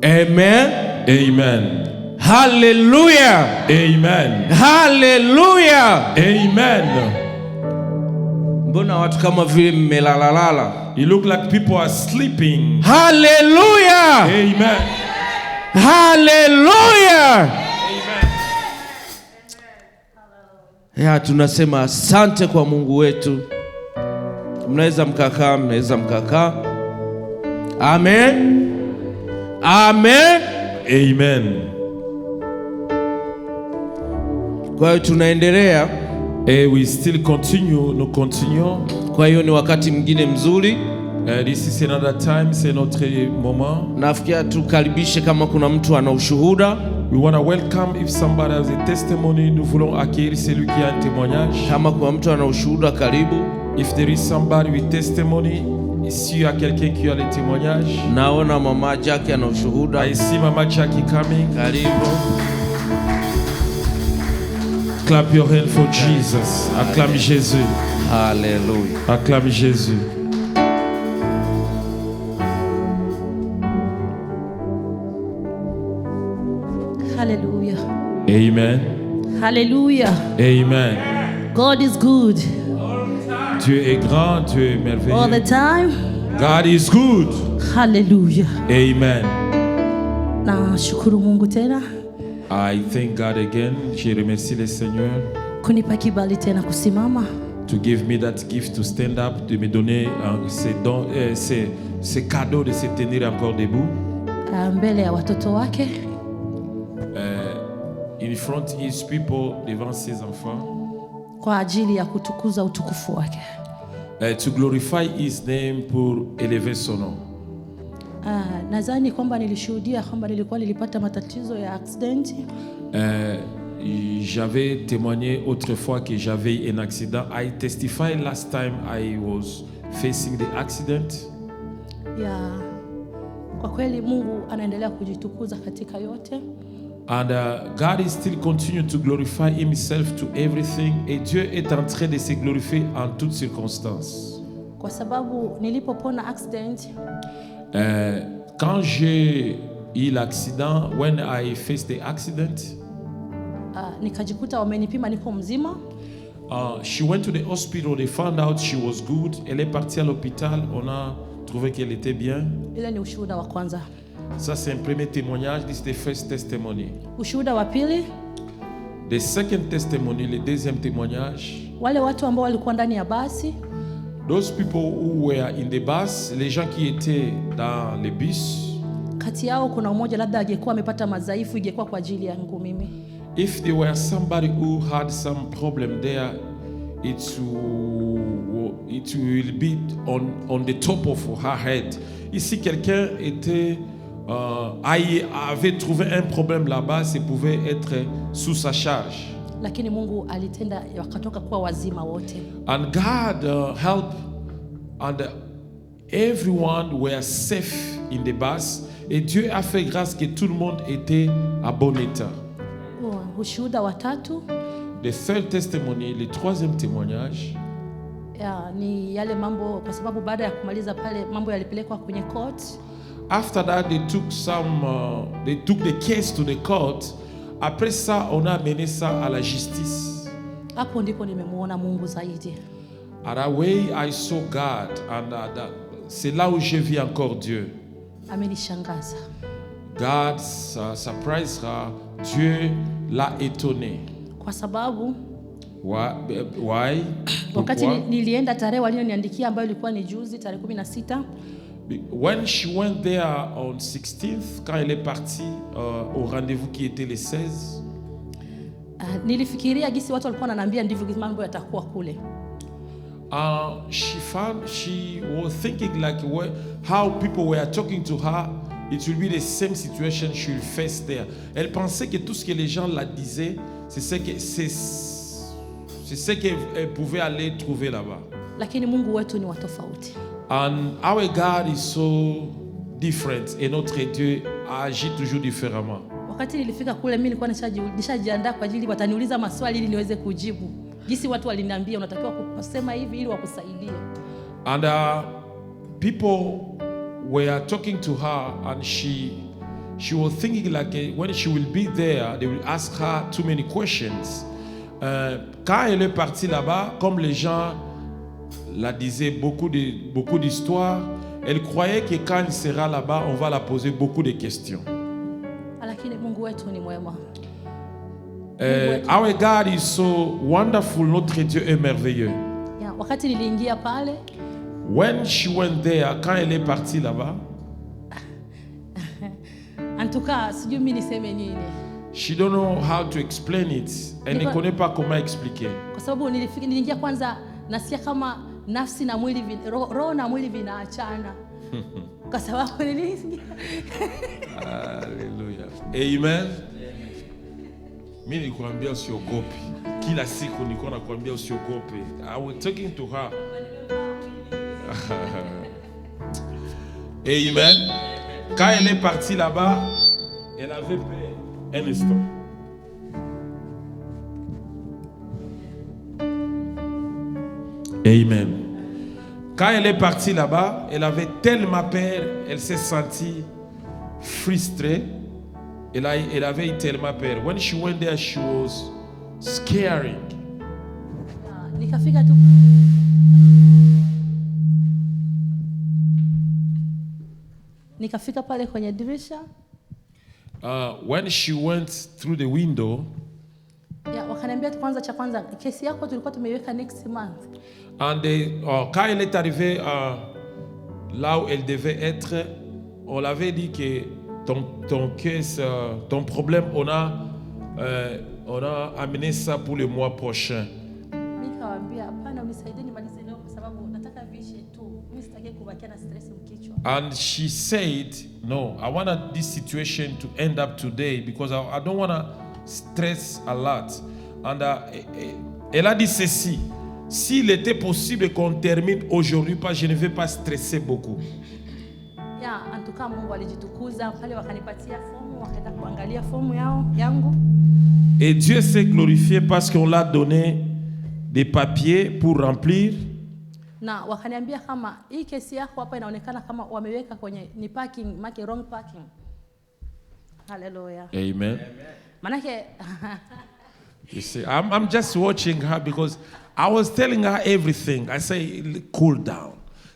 Amen. Amen. Hallelujah. Amen. Hallelujah. Amen. Mbona watu kama vile mmelalalala? You look like people are sleeping. Hallelujah. Amen. Hallelujah. Amen. Ya, tunasema asante kwa Mungu wetu. Mnaweza mkakaa. Amen. Amen. Amen. Kwa hiyo tunaendelea. We still continue, nous continuons. Kwa hiyo ni wakati mwingine mzuri. This is another time, c'est notre moment. Nafikia tukaribishe kama kuna mtu ana ushuhuda. We want to welcome if somebody has a testimony. Nous voulons accueillir celui qui a un témoignage. Kama kuna mtu ana ushuhuda karibu. If there is somebody with testimony, ici il y a quelqu'un qui a le témoignage. Naona mama Jackie ana ushuhuda. I see Mama Jackie coming. Karibu. Clap your hand for Jesus. Acclame Jésus. Hallelujah. Acclame Jésus. Hallelujah. Amen. Hallelujah. Amen. God is good. Dieu est grand, Dieu est All the merveilleux. time. God is good. Hallelujah. Amen. Na shukuru Mungu tena I thank God again. Je remercie le Seigneur kunipa kibali tena kusimama to give me that gift to stand up, de me donner ces cadeaux de se tenir encore debout. mbele ya watoto wake In front of his people, devant ses enfants. kwa ajili ya kutukuza utukufu wake. To glorify his name pour élever son nom. Nadhani kwamba nilishuhudia kwamba nilipata matatizo ya accident. J'avais témoigné autrefois que j'avais un accident. I testified last time I was facing the accident. Kwa kweli Mungu anaendelea kujitukuza katika yote. And God is still continue to glorify himself to everything. Et Dieu est en train de se glorifier en toutes circonstances. Kwa sababu nilipopona accident, quand j'ai eu l'accident, when I faced the accident, nikajikuta wamenipima niko mzima. She went to the hospital. They found out she was good. Elle est partie à l'hôpital. On a trouvé qu'elle était bien. Ile ni ushuhuda wa kwanza. Ça, c'est un premier témoignage. This is the first testimony. Ushuhuda wa pili, The second testimony, le deuxième témoignage. wale watu ambao walikuwa ndani ya basi, Those people who were in the bus, les gens qui étaient dans le bus. kati yao kuna mmoja labda angekuwa amepata madhaifu, ingekuwa kwa ajili yangu mimi. If there were somebody who had some problem there, it will be on the top of her head. Ici, quelqu'un avait trouvé un problème là-bas, ça pouvait être sous sa charge. Lakini Mungu alitenda wakatoka kuwa wazima wote. And God helped, and everyone were safe in the bus. Et Dieu a fait grâce que tout le monde était à bon état. Ushuhuda wa tatu, The third testimony, le troisième témoignage, ni yale mambo, kwa sababu baada ya kumaliza pale mambo yalipelekwa kwenye court. after that they took the case to the court. Après ça, on a amené ça à la justice. Hapo ndipo nimemuona Mungu zaidi. At that way, I saw God, and c'est là où je vis encore Dieu. Amenishangaza. God surprisera. Dieu l'a étonné. Kwa sababu Why? wakati nilienda tarehe walioniandikia ambayo ilikuwa ni juzi tarehe 16. When she went there on 16th, quand elle est partie au rendez-vous qui était le 16, nilifikiria gisi watu walikuwa wananiambia ndivyo mambo yatakuwa kule. She was thinking like how people were talking to her, it will be the same situation she will face there. Elle pensait que tout ce que les gens la disaient, c'est ce qu'elle pouvait aller trouver là-bas. Lakini Mungu wetu ni wa tofauti. And our God is so different, et notre Dieu agit toujours différemment. Wakati nilifika kule mimi nilikuwa nishajiandaa kwa ajili wataniuliza maswali ili niweze kujibu. Jinsi watu waliniambia unatakiwa kusema hivi ili wakusaidie. And people were talking to her, and she was thinking like when she will be there, they will ask her too many questions. Quand elle est partie là-bas, comme les gens la disaient beaucoup d'histoires, elle croyait que quand elle sera là-bas, on va la poser beaucoup de questions. Lakini Mungu wetu ni mwema. Our God is so wonderful. Notre Dieu est merveilleux. Ya, wakati niliingia pale, When she went there, quand elle est partie là-bas, en tout cas, sijui mimi niseme nini. she don't know how to explain it. Elle ne connaît pas comment expliquer. Kwa sababu niliingia kwanza nasikia kama nafsi na mwili roho na mwili vinaachana. Kwa sababu nilisikia. Hallelujah. Amen. Mimi nilikwambia usiogope. Kila siku nilikuwa nakwambia usiogope. I was talking to her. Amen. Quand elle est partie là-bas, elle avait peur. Un instant. Amen. Quand elle est partie là-bas, elle avait tellement peur, elle s'est sentie frustrée. Elle avait tellement peur. When she went there, she was scaring. Nikafika tu. Nikafika pale kwenye dirisha. When she went through the window, wakaniambia kwanza cha kwanza kesi yako tulikuwa tumeiweka next month. And quand elle est arrivée là où elle devait être, on l'avait dit que ton caisse, ton problème, on a amené ça pour le mois prochain. Nikawaambia hapana, unisaidie nimalize leo kwa sababu nataka viishi tu. Mimi sitaki kubakia na stress mkichwa. And she said, no, I want this situation to end up today because I don't want to stress a lot. And elle a dit ceci: s'il était possible qu'on termine aujourd'hui, je ne vais pas stresser beaucoup. En tout cas, Mungu alijitukuza pale, wakanipatia fomu, wakaenda kuangalia fomu yangu. Et Dieu s'est glorifié parce qu'on l'a donné des papiers pour remplir. Na wakaniambia kama hii kesi yako hapa inaonekana kama wameweka kwenye ni parking, wrong parking. Hallelujah. Amen. Manake you see, I'm just watching her because I was telling her everything. I say, cool down.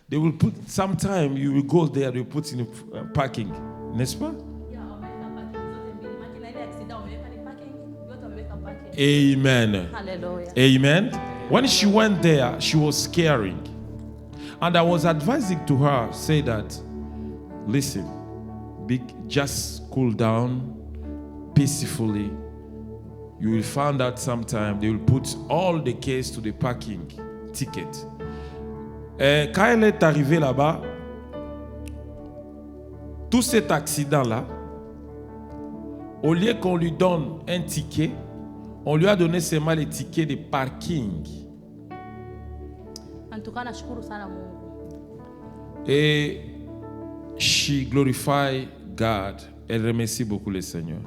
They will put, sometime you will go there, they will put in parking. N'est-ce pas? Amen. Hallelujah. Amen. When she went there, she was scaring. And I was advising to her, say that, listen, just cool down peacefully. You will find out sometime they will put all the case to the parking ticket. Quand elle est arrivée là-bas, tout cet accident-là, au lieu qu'on lui donne un ticket, on lui a donné seulement les tickets de parking. Et she glorified God. Elle remercie beaucoup le Seigneur.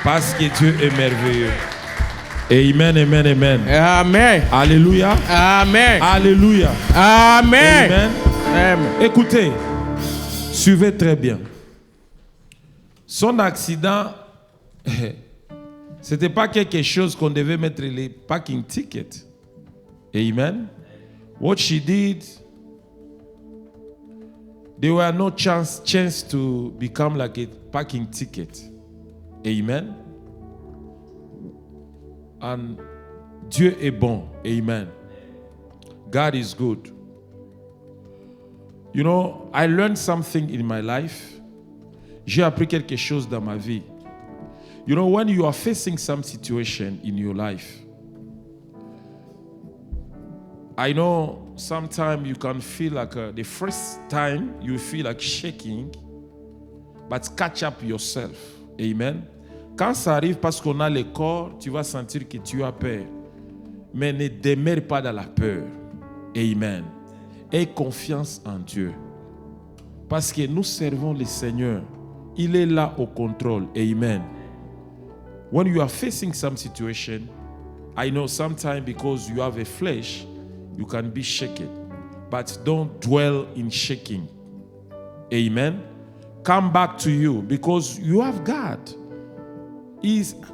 Parce que Dieu est merveilleux. Amen, amen, amen. Amen. Alléluia. Amen. Alléluia. Amen. Amen. Amen. Écoutez, suivez très bien. Son accident, c'était pas quelque chose qu'on devait mettre les parking tickets. Amen. What she did, there were no chance to become like a parking ticket. Amen. And Dieu est bon. Amen. God is good. You know, I learned something in my life. J'ai appris quelque chose dans ma vie. You know, when you are facing some situation in your life, I know sometimes you can feel like the first time you feel like shaking, but catch up yourself. Amen. Quand ça arrive parce qu'on a le corps, tu vas sentir que tu as peur. Mais ne demeure pas dans la peur. Amen. Aie confiance en Dieu. Parce que nous servons le Seigneur. Il est là au contrôle. Amen. When you are facing some situation, I know sometimes because you have a flesh, you can be shaken. But don't dwell in shaking. Amen. come back to you because you have God.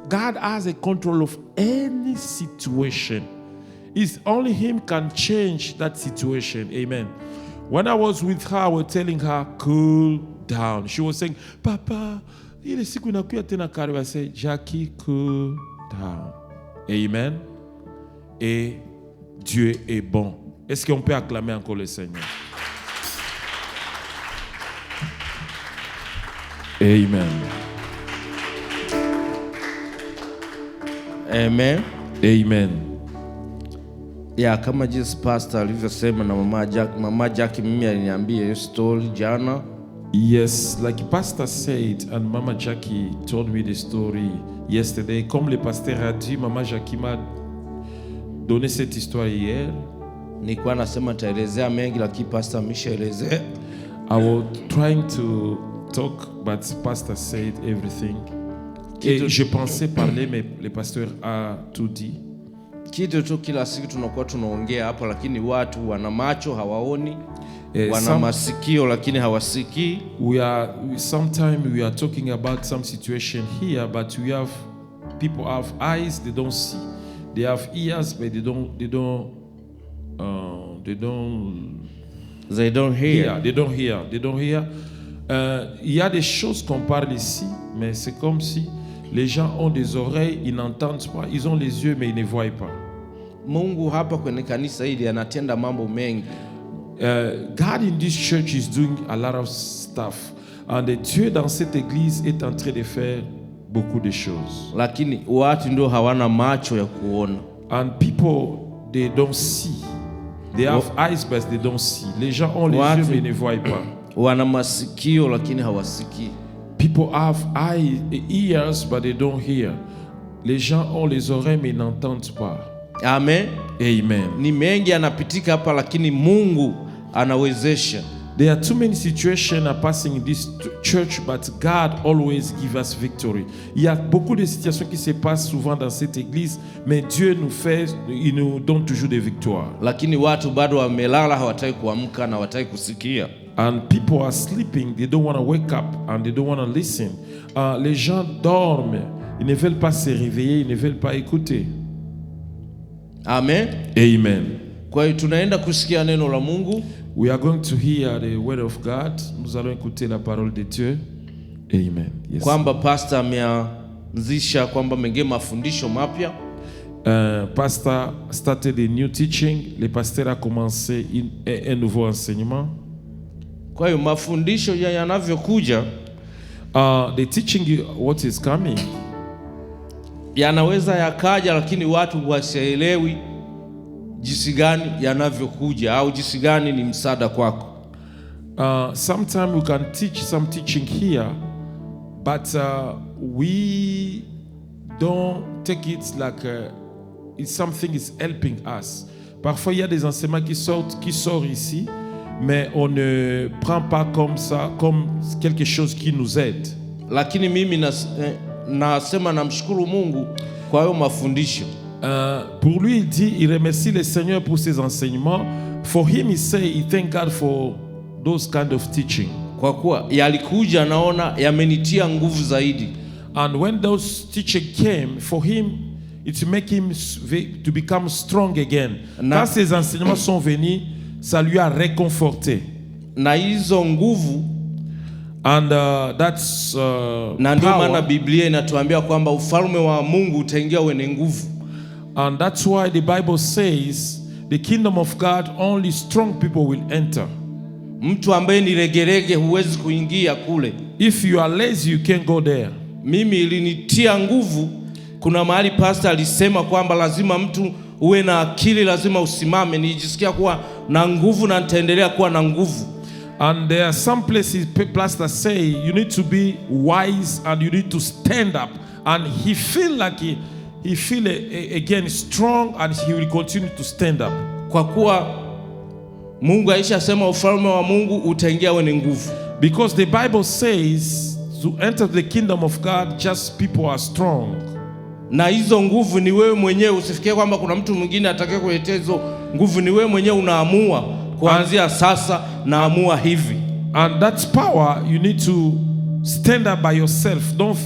God has a control of any situation. It's only Him can change that situation. Amen. When I was with her, I was telling her, cool down. She was saying, Papa, ile siku inakuya tena karibu. I said, Jackie, cool down. Amen. Et Dieu est bon. Est-ce qu'on peut acclamer encore le Seigneur? Amen. Amen. Amen. Ya kama jinsi pastor alivyosema na mama Jackie mimi aliniambia hiyo story jana. Yes, like pastor said and Mama Jackie told me the story yesterday. Comme le pasteur a dit, Mama Jackie m'a donné cette histoire hier. Nilikuwa nasema taelezea mengi lakini pastor ameshaelezea. I was trying to talk but pastor said everything. Et je pensais parler mais le pasteur a tout dit. Kitu tu kila siku tunakuwa tunaongea hapa lakini watu wana macho hawaoni, wana masikio lakini hawasikii. Sometimes we are talking about some situation here but people have eyes, they don't see. They have ears but they don't hear. Il y a des choses qu'on parle ici mais c'est comme si les gens ont des oreilles, ils n'entendent pas. Ils ont les yeux, mais ils ne voient pas. Mungu hapa kwenye kanisa hili anatenda mambo mengi. God in this church is doing a lot of stuff. And Dieu dans cette église est en train de faire beaucoup de choses. Lakini watu ndio hawana macho ya kuona. And people, they don't see. They have eyes but they don't see. Les gens ont les yeux, mais ils ne voient pas. Wana masikio lakini hawasikii. People have ears but they don't hear. Les gens ont les oreilles mais ils n'entendent pas. Amen. Amen. Ni mengi anapitika hapa lakini Mungu anawezesha. There are too many situations are passing in this church but God always gives us victory. Il y a beaucoup de situations qui se passent souvent dans cette église mais Dieu il nous donne toujours des victoires. Lakini watu bado wamelala, hawataki kuamka na hawataki kusikia. And people are sleeping, they don't want to wake up and they don't want to listen. Les gens dorment, ils ne veulent pas se réveiller, ils ne veulent pas écouter. Amen. Amen. Kwa hiyo tunaenda kusikia neno la Mungu. We are going to hear the word of God. Nous allons écouter la parole de Dieu. Amen. Yes. Kwamba pastor ameanzisha kwamba mengine mafundisho mapya. Pastor started a new teaching. Le pasteur a commencé un nouveau enseignement. Kwa hiyo mafundisho yanavyokuja, the teaching what is coming, yanaweza yakaja lakini watu wasielewi jinsi gani yanavyokuja au jinsi gani ni msaada kwako. Sometimes we can teach some teaching here but we don't take it like it's something is helping us. Parfois il y a des enseignements qui sortent ici mais on ne prend pas comme ça, comme quelque chose qui nous aide. Lakini mimi nasema namshukuru Mungu kwa hayo mafundisho. Pour lui, il remercie le Seigneur pour ses enseignements. For him, he say he thank God for those kind of teaching. Kwa kuwa yalikuja naona yamenitia nguvu zaidi. And when those teaching came, for him, it make him to become strong again. Quand ces enseignements sont venus, ça lui a réconforté. Na hizo nguvu and that's na ndio maana Biblia inatuambia kwamba ufalme wa Mungu utaingia wenye nguvu. And that's why the Bible says the kingdom of God only strong people will enter. Mtu ambaye ni regerege huwezi kuingia kule. If you are lazy you can't go there. Mimi ilinitia nguvu. Kuna mahali pastor alisema kwamba lazima mtu uwe na akili, lazima usimame. Nijisikia kuwa na nguvu na nitaendelea kuwa na nguvu. And there are some places pastor say you need to be wise and you need to stand up, and he feel like he feel again strong and he will continue to stand up. Kwa kuwa Mungu aisha sema ufalme wa Mungu utaingia wenye nguvu. Because the Bible says to enter the kingdom of God just people are strong. Na hizo nguvu ni wewe mwenyewe, usifikie kwamba kuna mtu mwingine atakaye kuletea hizo nguvu. Ni wewe mwenyewe unaamua kuanzia sasa naamua hivi. And that power, you need to stand up by yourself. Don't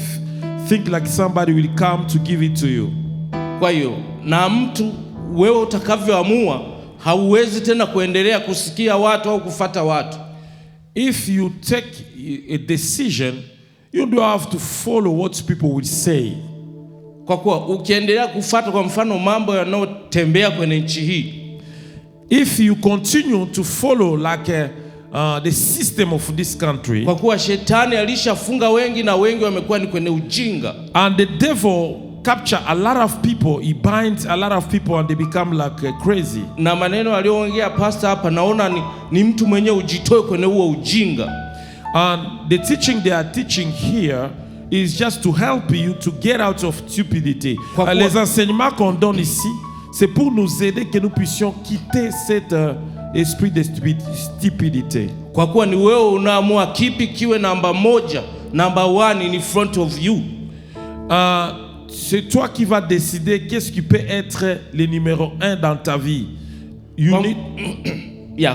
think like somebody will come to give it to you. Kwa hiyo na mtu wewe utakavyoamua, hauwezi tena kuendelea kusikia watu au kufata watu. If you take a decision, you don't have to follow what people will say. Kwa kuwa ukiendelea kufuata kwa mfano mambo yanayotembea kwenye nchi hii, if you continue to follow like the system of this country, kwa kuwa shetani alishafunga wengi na wengi wamekuwa ni kwenye ujinga, and the devil capture a lot of people, he binds a lot of people and they become like crazy. Na maneno aliyoongea pastor hapa naona ni mtu mwenye ujitoe kwenye huo ujinga. And the teaching they are teaching here is just to help you to get out of stupidity. Les enseignements qu'on donne ici, c'est pour nous aider que nous puissions quitter cet esprit de stupidité. Kwa kuwa ni wewe unaamua kipi kiwe namba moja, number one in front of you. C'est toi qui vas décider qu'est-ce qui peut être le numéro 1 dans ta vie.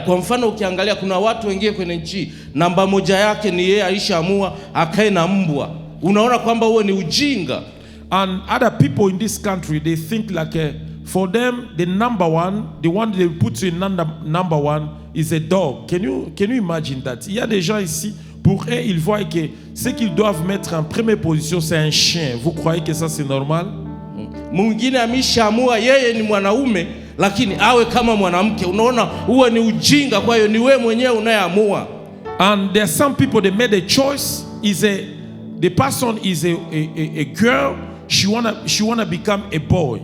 Kwa mfano ukiangalia kuna watu wengine kwenye nchi namba moja yake ni yeye alishaamua akae na mbwa. Unaona kwamba huo ni ujinga. And other people in this country, they think like for them the number one, the one they put in number one is a dog. Can you imagine that? Il y a des gens ici, pour eux, ils voient que ce qu'ils doivent mettre en première position, c'est un chien. Vous croyez que ça c'est normal? Mwingine ameshaamua yeye ni mwanaume lakini awe kama mwanamke. Unaona huo ni ujinga, kwa hiyo ni wewe mwenyewe unayeamua. And there are some people they made a choice, the person is a girl, she wanna become a boy.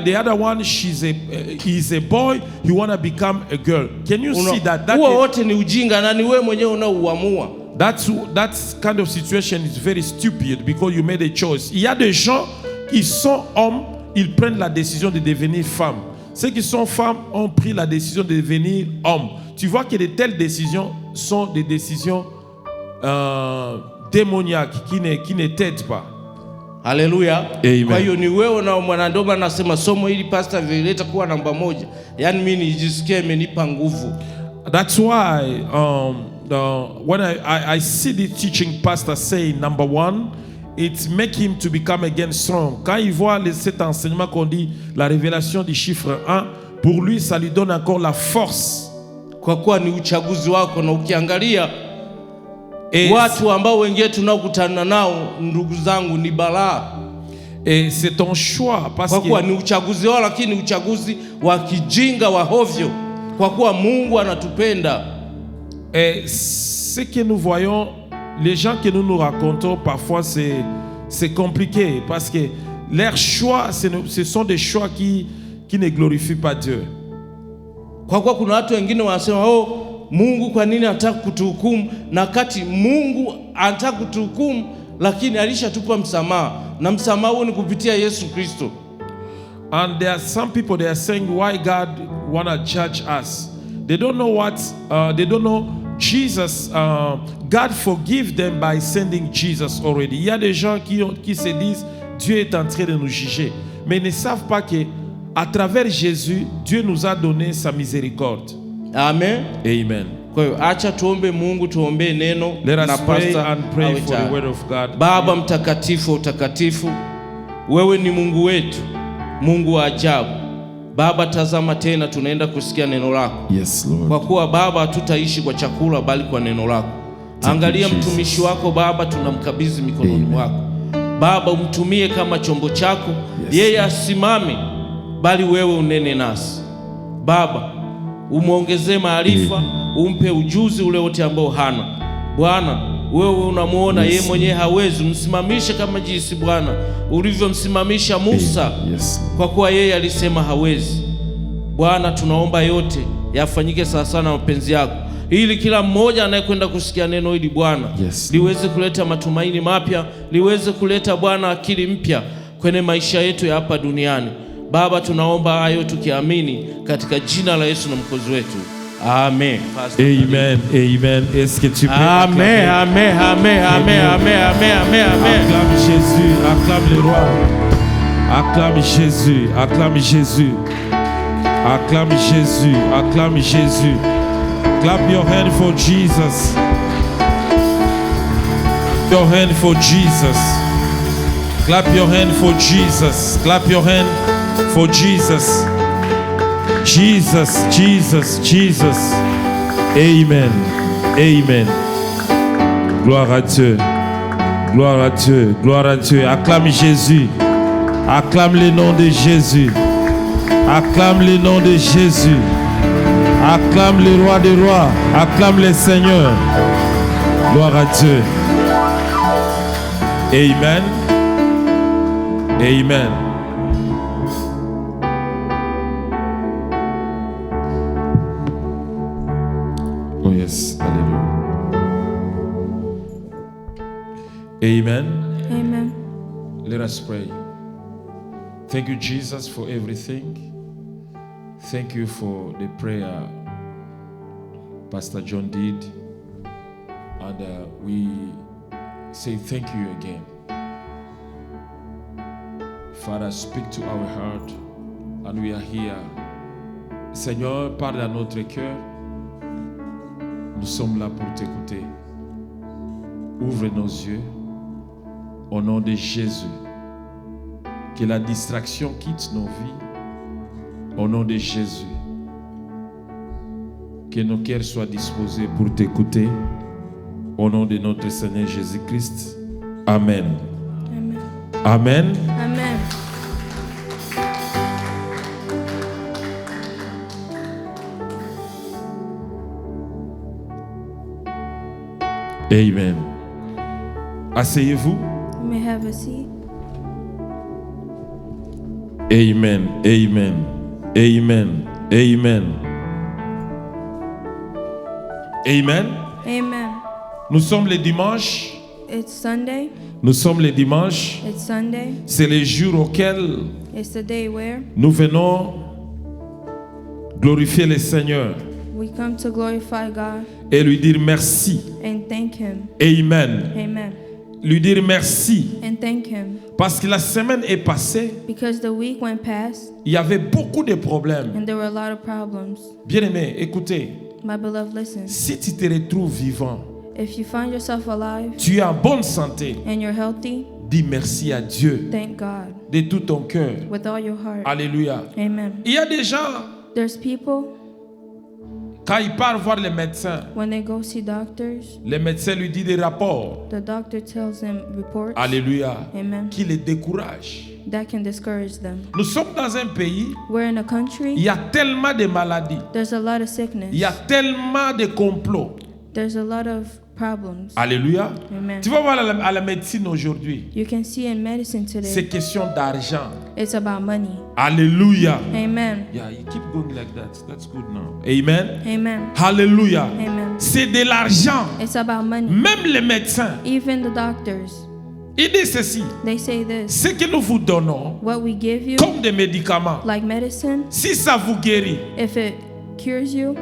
The other one he's a boy, he wanna become a girl. Can you see that? Huo wote ni ujinga na ni wewe mwenyewe unaouamua. That kind of situation is very stupid because you made a choice. Il y a des gens qui sont hommes, ils prennent la décision de devenir femmes. Ceux qui sont femmes ont pris la décision de devenir hommes. Tu vois que de telles décisions sont des décisions démoniaques qui ne t'aident pas. Haleluya. Amen. Kwa hiyo ni wewe na mwanandoba nasema somo hili pastor vileta kuwa namba moja. Yaani mimi nijisikie imenipa nguvu. That's why when I see the teaching pastor say number one, it make him to become again strong. Quand il voit cet enseignement qu'on dit la révélation du chiffre 1, pour lui ça lui donne encore la force. Kwa kuwa ni uchaguzi wako, na ukiangalia watu ambao wengine tunaokutana nao ndugu zangu ni balaa. Et c'est ton choix parce kwa kuwa ni uchaguzi wao, lakini uchaguzi wa kijinga wa hovyo, kwa kuwa Mungu anatupenda. Et ce que nous voyons, les gens que nous racontons parfois c'est compliqué parce que leurs choix ce sont des choix qui ne glorifient pas Dieu. Kwa kuwa kuna watu wengine wanasema Mungu kwa nini anataka kutuhukumu, na kati Mungu anataka kutuhukumu lakini alishatupa msamaha, na msamaha huo ni kupitia Yesu Kristo. And there are some people they are saying why God wanna judge us. They don't know they don't know Jesus. God forgive them by sending Jesus already. Il y a des gens qui se disent Dieu est en train de nous juger, mais ils ne savent pas que à travers Jésus, Dieu nous a donné sa miséricorde. Amen. Amen. Kwa hiyo acha tuombe Mungu, tuombe neno na pastor and pray for the word of God. Baba mtakatifu, utakatifu, wewe ni Mungu wetu, Mungu wa ajabu. Baba, tazama tena tunaenda kusikia neno lako. Yes, Lord. Kwa kuwa Baba hatutaishi kwa chakula bali kwa neno lako. Angalia mtumishi wako Baba, tunamkabidhi mikononi mwako. Baba, umtumie kama chombo chako. Yes. Yeye asimame bali wewe unene nasi. Baba, umuongezee maarifa, umpe ujuzi ule wote ambao hana. Bwana, wewe unamuona yeye mwenyewe hawezi, msimamishe kama jinsi Bwana ulivyomsimamisha Musa. Yes. Kwa kuwa yeye alisema hawezi. Bwana, tunaomba yote yafanyike sawa sana na mapenzi yako, ili kila mmoja anayekwenda kusikia neno hili Bwana, liweze kuleta matumaini mapya, liweze kuleta Bwana akili mpya kwenye maisha yetu ya hapa duniani. Baba, tunaomba hayo tukiamini katika jina la Yesu na mwokozi wetu. Amen. Amen. Amen. Est-ce que tu peux Amen. Amen. Amen. Amen. Amen. Amen. Amen. Amen. Acclame Jésus, acclame le roi. Acclame Jésus, acclame Jésus. Acclame Jésus, acclame Jésus. Clap your hand for Jesus. your hand for Jesus. Clap your hand for Jesus. Clap your hand for Jesus. Jesus, Jesus, Jesus. Amen. Amen. Gloire à Dieu. Gloire à Dieu. Gloire à Dieu. Acclame Jésus. Acclame le nom de Jésus. Acclame le nom de Jésus. Acclame le roi des rois. Acclame le Seigneur. Gloire à Dieu. Amen. Amen. Oh yes. Hallelujah. Amen. Amen. Let us pray. Thank you, Jesus, for everything. Thank you for the prayer Pastor John did. And we say thank you again. Father, speak to our heart. And we are here. Seigneur, parle à notre cœur. Nous sommes là pour t'écouter. Ouvre nos yeux. Au nom de Jésus. Que la distraction quitte nos vies. Au nom de Jésus. Que nos cœurs soient disposés pour t'écouter. Au nom de notre Seigneur Jésus-Christ. Amen. Amen. Amen. Amen. Amen. Asseyez-vous. You may have a seat. Amen. Amen. Amen. Amen. Amen. Amen. Nous sommes le dimanche. It's Sunday. Nous sommes le dimanche. It's Sunday. C'est le jour auquel It's the day where nous venons glorifier le Seigneur we come to glorify God et lui dire merci. and thank Him. Amen. Amen. Lui dire merci. And thank Him. Parce que la semaine est passée, Because the week went past il y avait beaucoup de problèmes. and there were a lot of problems. Bien-aimé, écoutez, My beloved, listen. si tu te retrouves vivant, If you find yourself alive tu es en bonne santé, and you're healthy, dis merci à Dieu thank God de tout ton cœur. with all your heart. Alléluia. Amen. Il y a des gens, There's people, quand ils partent voir les médecins, when they go see doctors, les médecins lui disent des rapports. the doctor tells them reports. Alléluia. Amen. Qui les découragent. That can discourage them. Nous sommes dans un pays, We're in a il country, y a tellement de maladies, there's a lot of sickness. il y a tellement de complots. There's a lot of problems. Alléluia. Amen. Tu vas voir à la médecine aujourd'hui, You can see in medicine c'est today, question d'argent. it's about money. Alléluia. Amen. Yeah, you keep going like that. That's good now. Amen. Amen. Hallelujah. Amen. C'est de l'argent. It's about money. Même les médecins, Even the doctors, ils disent ceci. they say this. Ce que nous vous donnons What we give you, comme des médicaments, like medicine, si ça vous guérit, if it cures you,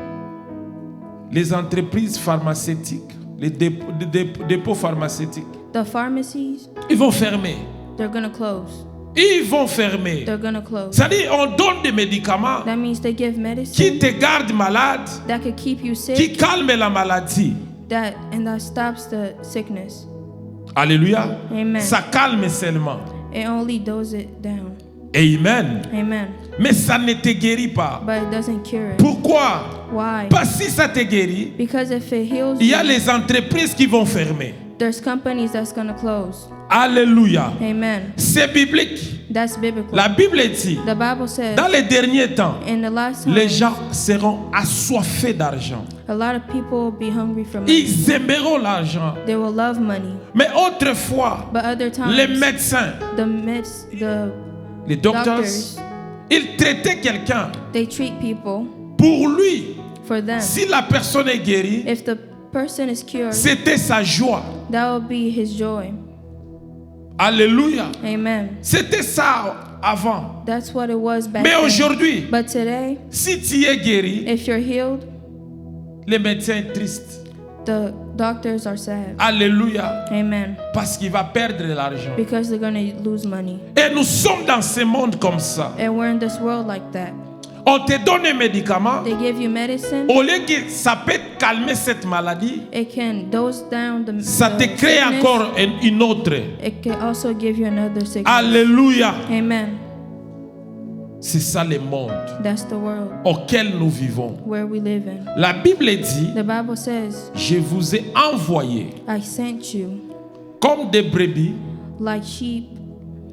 les entreprises pharmaceutiques, les dépôts pharmaceutiques, the pharmacies, ils vont fermer. they're gonna close. Ils vont fermer. They're gonna close. C'est-à-dire, on donne des médicaments That means they give qui medicine te gardent malade, that could keep you qui sick, calment la maladie. and that stops the sickness. Alléluia. Amen. Ça calme seulement. It only does it down. Amen. Amen. Mais ça ne te guérit pas. But it doesn't cure it. Pourquoi? Why? Parce que si ça te guérit, Because if it heals il y a you, les entreprises qui vont fermer. there's companies that's gonna close. Alléluia. Amen. C'est biblique. That's biblical. La Bible dit, The Bible says dans les derniers temps, in the last time, les gens seront assoiffés d'argent. a lot of people will be hungry for money. Ils aimeront l'argent. They will love money. Mais autrefois, But other times, les médecins, the les docteurs, doctors, ils traitaient quelqu'un. they treat people Pour lui, for them. si la personne est guérie, If the person is cured, c'était sa joie. that will be his joy. Alléluia. Amen. C'était ça avant. That's what it was back Mais then. aujourd'hui, But today, si tu es guéri, if you're healed, les médecins sont tristes. the doctors are sad. Alléluia. Amen. Parce qu'il va perdre de l'argent. Because they're going to lose money. Et nous sommes dans ce monde comme ça. And we're in this world like that. On te donne un médicament. They give you medicine. Au lieu que ça peut calmer cette maladie, It can dose down the ça te crée sickness. encore une autre. It can also give you another sickness. Alléluia. Amen. C'est ça le monde That's the world auquel nous vivons. where we live in. La Bible dit, The Bible says, je vous ai envoyé I sent you comme des brebis like sheep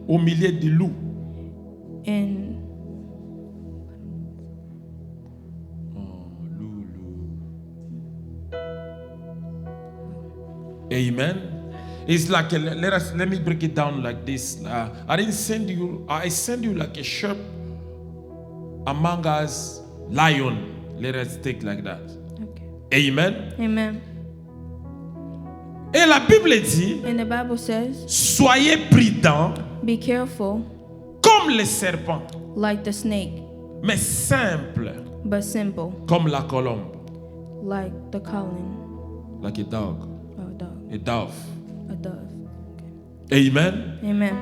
au milieu des loups. in Amen. It's like let me break it down like this. I didn't send you. I send you like a sheep among us, lion. Let us take like that. Okay. Amen. Amen. Et la Bible dit, And the Bible says, soyez prudents be careful comme les serpents, like the snake, mais simples but simple comme la colombe, like the calling like a dog, of a dog. a dove. A dove. Amen. Amen.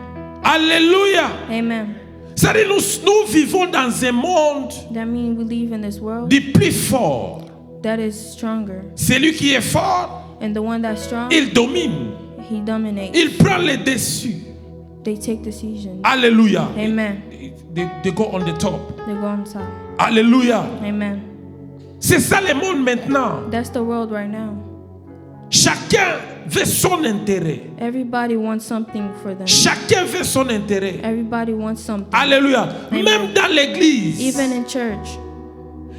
Alléluia. Amen. C'est-à-dire nous vivons dans un monde That means we live in this world du plus fort. that is stronger. Celui qui est fort, And the one that's strong, il domine. he dominates. Il prend le dessus. They take decisions. Alléluia. Amen. They go on the top. They go on top. Alléluia. Amen. C'est ça le monde maintenant. That's the world right now. Chacun veut son intérêt. Everybody wants something for them. Chacun veut son intérêt. Everybody wants something. Alléluia. Amen. Même dans l'église. Even in church.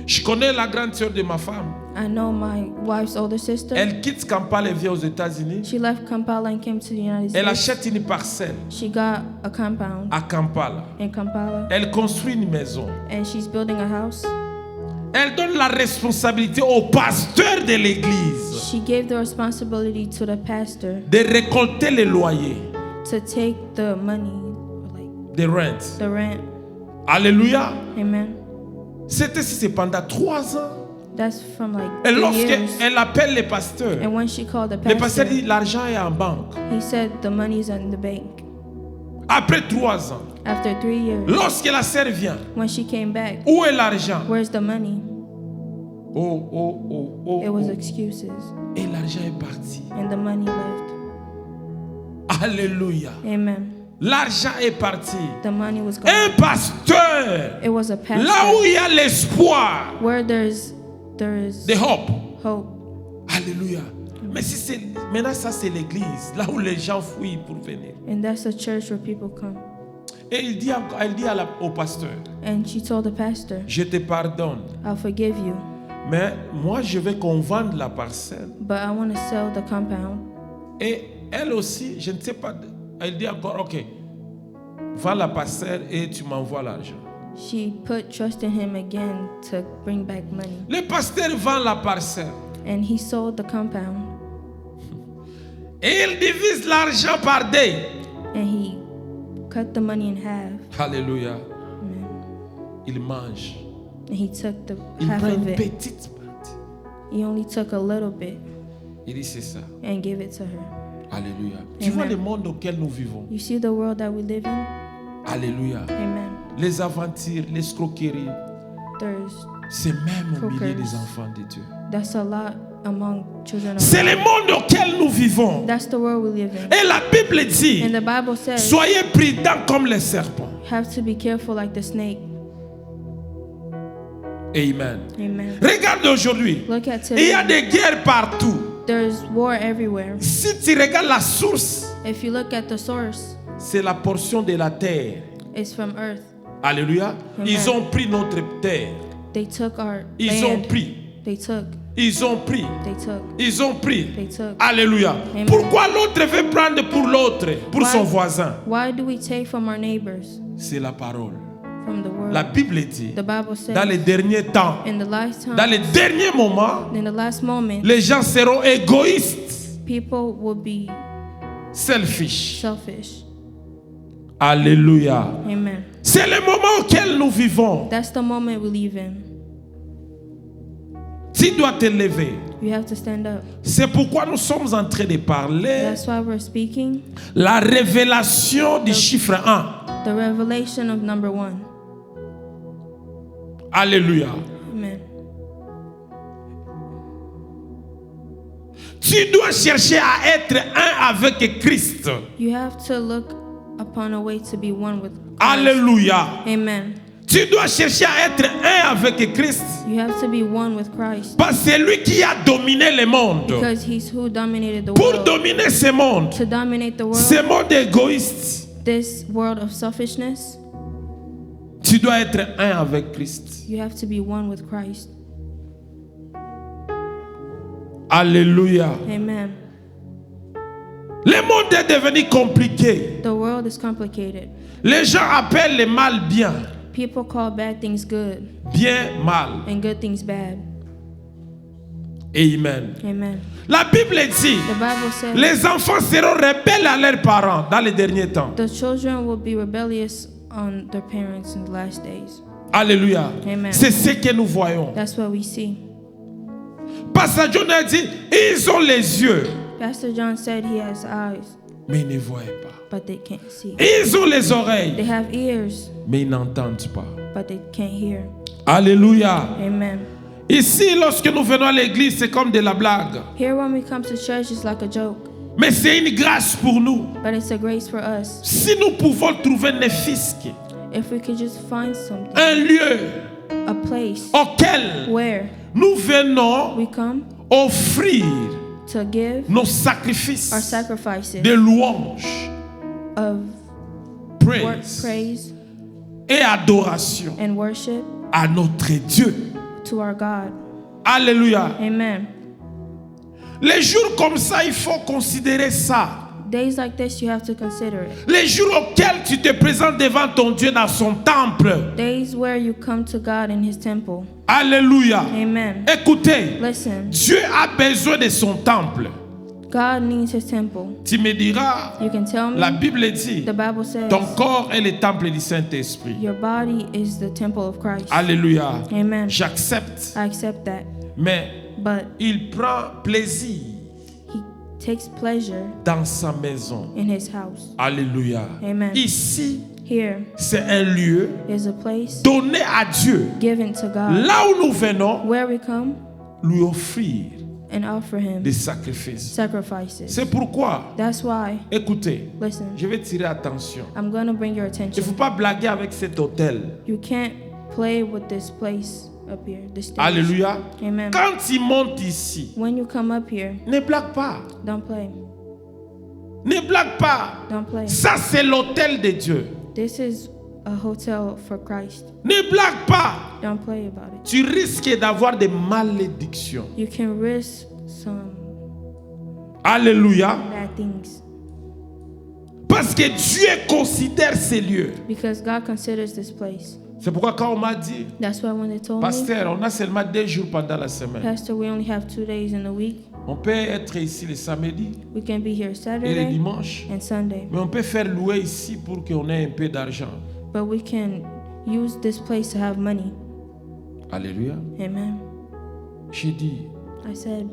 Je connais la grande sœur de ma femme. I know my wife's older sister. Elle quitte Kampala et vient aux États-Unis. She left Kampala and came to the United Elle States. achète une parcelle She got a compound à Kampala. in Kampala Elle construit une maison. and she's building a house. Elle donne la responsabilité au pasteur de l'église She gave the responsibility to the pastor de récolter les loyers, to take the money, like des rents. the rent. Alléluia. Amen. C'est pendant 3 ans. That's from like Et 3 years. lorsqu'elle appelle les pasteurs, And when she called the le pasteur pastor, dit l'argent est en banque. he said the money's in the bank. Après 3 ans, After 3 years, lorsque la sœur vient, when she came back, où est l'argent? where's the money? Oh. It was excuses. Et l'argent est parti. And the money left. Alléluia. Amen. L'argent est parti. The money was gone. Un pasteur, It was a pastor. là où il y a l'espoir, Where there's the hope. hope. Alléluia. Mais si c'est maintenant ça c'est l'église, là où les gens fuient pour venir. And that's a church where people come. Et elle dit au pasteur, And she told the pastor, je te pardonne, I'll forgive you, mais moi je veux qu'on vende la parcelle. but I want to sell the compound. Et elle aussi, je ne sais pas, elle dit encore, ok, vends la parcelle et tu m'envoies l'argent. She put trust in him again to bring back money. Le pasteur vend la parcelle And he sold the compound. et il divise l'argent par 2. And he cut the money in half. Alléluia. Amen. Il mange. And he took the Il half prend of une it. petite partie. He only took a little bit Il dit c'est ça. and gave it to her. Alléluia. Tu vois Amen. le monde auquel nous vivons. You see the world that we live in? Alléluia. Amen. Les aventures, les escroqueries, There's c'est même au milieu Croqueurs. des enfants de Dieu. that's a lot among children of C'est God. le monde auquel nous vivons. That's the world we live in. Et la Bible dit, And the Bible says, soyez prudents comme les serpents. have to be careful like the snake. Amen. Amen. Regarde aujourd'hui. Look at Il y a today. des guerres partout. There's war everywhere. Si tu regardes la source, If you look at the source, c'est la portion de la terre. it's from earth. Alléluia. Amen. Ils ont pris notre terre. They took our Ils ont land. pris. They took. Ils ont pris. They took. Ils ont pris. They took. Alléluia. Amen. Pourquoi l'autre veut prendre pour l'autre, pour Why- son voisin? Why do we take from our neighbors? C'est la parole. From the world. La Bible dit, The Bible says, dans les derniers temps, in the last time, dans les derniers moments, in the last moment, les gens seront égoïstes, people will be selfish. selfish. Alléluia. Amen. C'est le moment auquel nous vivons. That's the moment we live in. Tu dois te lever. You have to stand up. C'est pourquoi nous sommes en train de parler That's why we're speaking la révélation du chiffre 1. the revelation of number 1. Alléluia. Amen. Tu dois chercher à être un avec Christ. You have to look upon a way to be one with Christ. Alléluia. Amen. Tu dois chercher à être un avec Christ. You have to be one with Christ. Parce que c'est lui qui a dominé le monde. Because he's who dominated the Pour world. dominer ce monde, To dominate the world, ce monde égoïste, this world of selfishness, tu dois être un avec Christ. you have to be one with Christ. Alléluia. Amen. Le monde est devenu compliqué. The world is complicated. Les gens appellent le mal bien, People call bad things good bien mal. and good things bad. Amen. Amen. La Bible dit, The Bible says les enfants seront rebelles à leurs parents dans les derniers temps. the children will be rebellious on their parents in the last days. Alléluia. Amen. C'est ce que nous voyons. That's what we see. Pasteur John a dit, ils ont les yeux, Pastor John said he has eyes, mais ils ne voient pas. but they can't see. Ils ont les oreilles, They have ears, mais ils n'entendent pas. but they can't hear. Alléluia. Amen. Ici, lorsque nous venons à l'église, c'est comme de la blague. Here when we come to church, it's like a joke, Mais c'est une grâce pour nous. but it's a grace for us. Si nous pouvons trouver ne fût-ce If we could just find something, un lieu a place auquel where nous venons we come offrir to give nos our sacrifices sacrifices de louange, of praise praise et adoration and worship à notre Dieu. to our God. Alléluia. Amen. Les jours comme ça, il faut considérer ça. Days like this, you have to consider it. Les jours auxquels tu te présentes devant ton Dieu dans son temple. Days where you come to God in His temple. Alléluia. Amen. Écoutez, Listen, Dieu a besoin de son temple. God needs His temple. Tu me diras, You can tell me. la Bible dit, The Bible says ton corps est le temple du Saint-Esprit. your body is the temple of Christ. Alléluia. Amen. J'accepte. I accept that. Mais But il prend plaisir He takes pleasure dans sa maison. in His house. Alléluia. Amen. Ici, Here c'est un lieu is a place donné à Dieu. given to God Là où nous venons, where we come lui offrir and offer Him des sacrifices. sacrifices. C'est pourquoi, That's why, écoutez, listen, je vais tirer attention. I'm going to bring your Il ne attention. faut pas blaguer avec cet hôtel. You can't play with this place up here, this stage. Alléluia. Amen. Quand il monte ici, When you come up here, ne blague pas. don't play. Ne blague pas. Don't play. Ça, c'est l'hôtel de Dieu. This is a hotel for Christ. Ne blague pas. Don't play about it. Tu risques d'avoir des malédictions. You can risk some Alléluia. bad things Parce que Dieu considère ces lieux. because God considers this place. C'est pourquoi quand on m'a dit, That's why when they told me, pasteur, on a seulement 2 jours pendant la semaine. Pastor, we only have 2 days in a week. On peut être ici le samedi We can be here et le Saturday dimanche. and Sunday, Mais on peut faire louer ici pour qu'on ait un peu d'argent. but we can use this place to have money. Alléluia. Amen. J'ai dit, I said,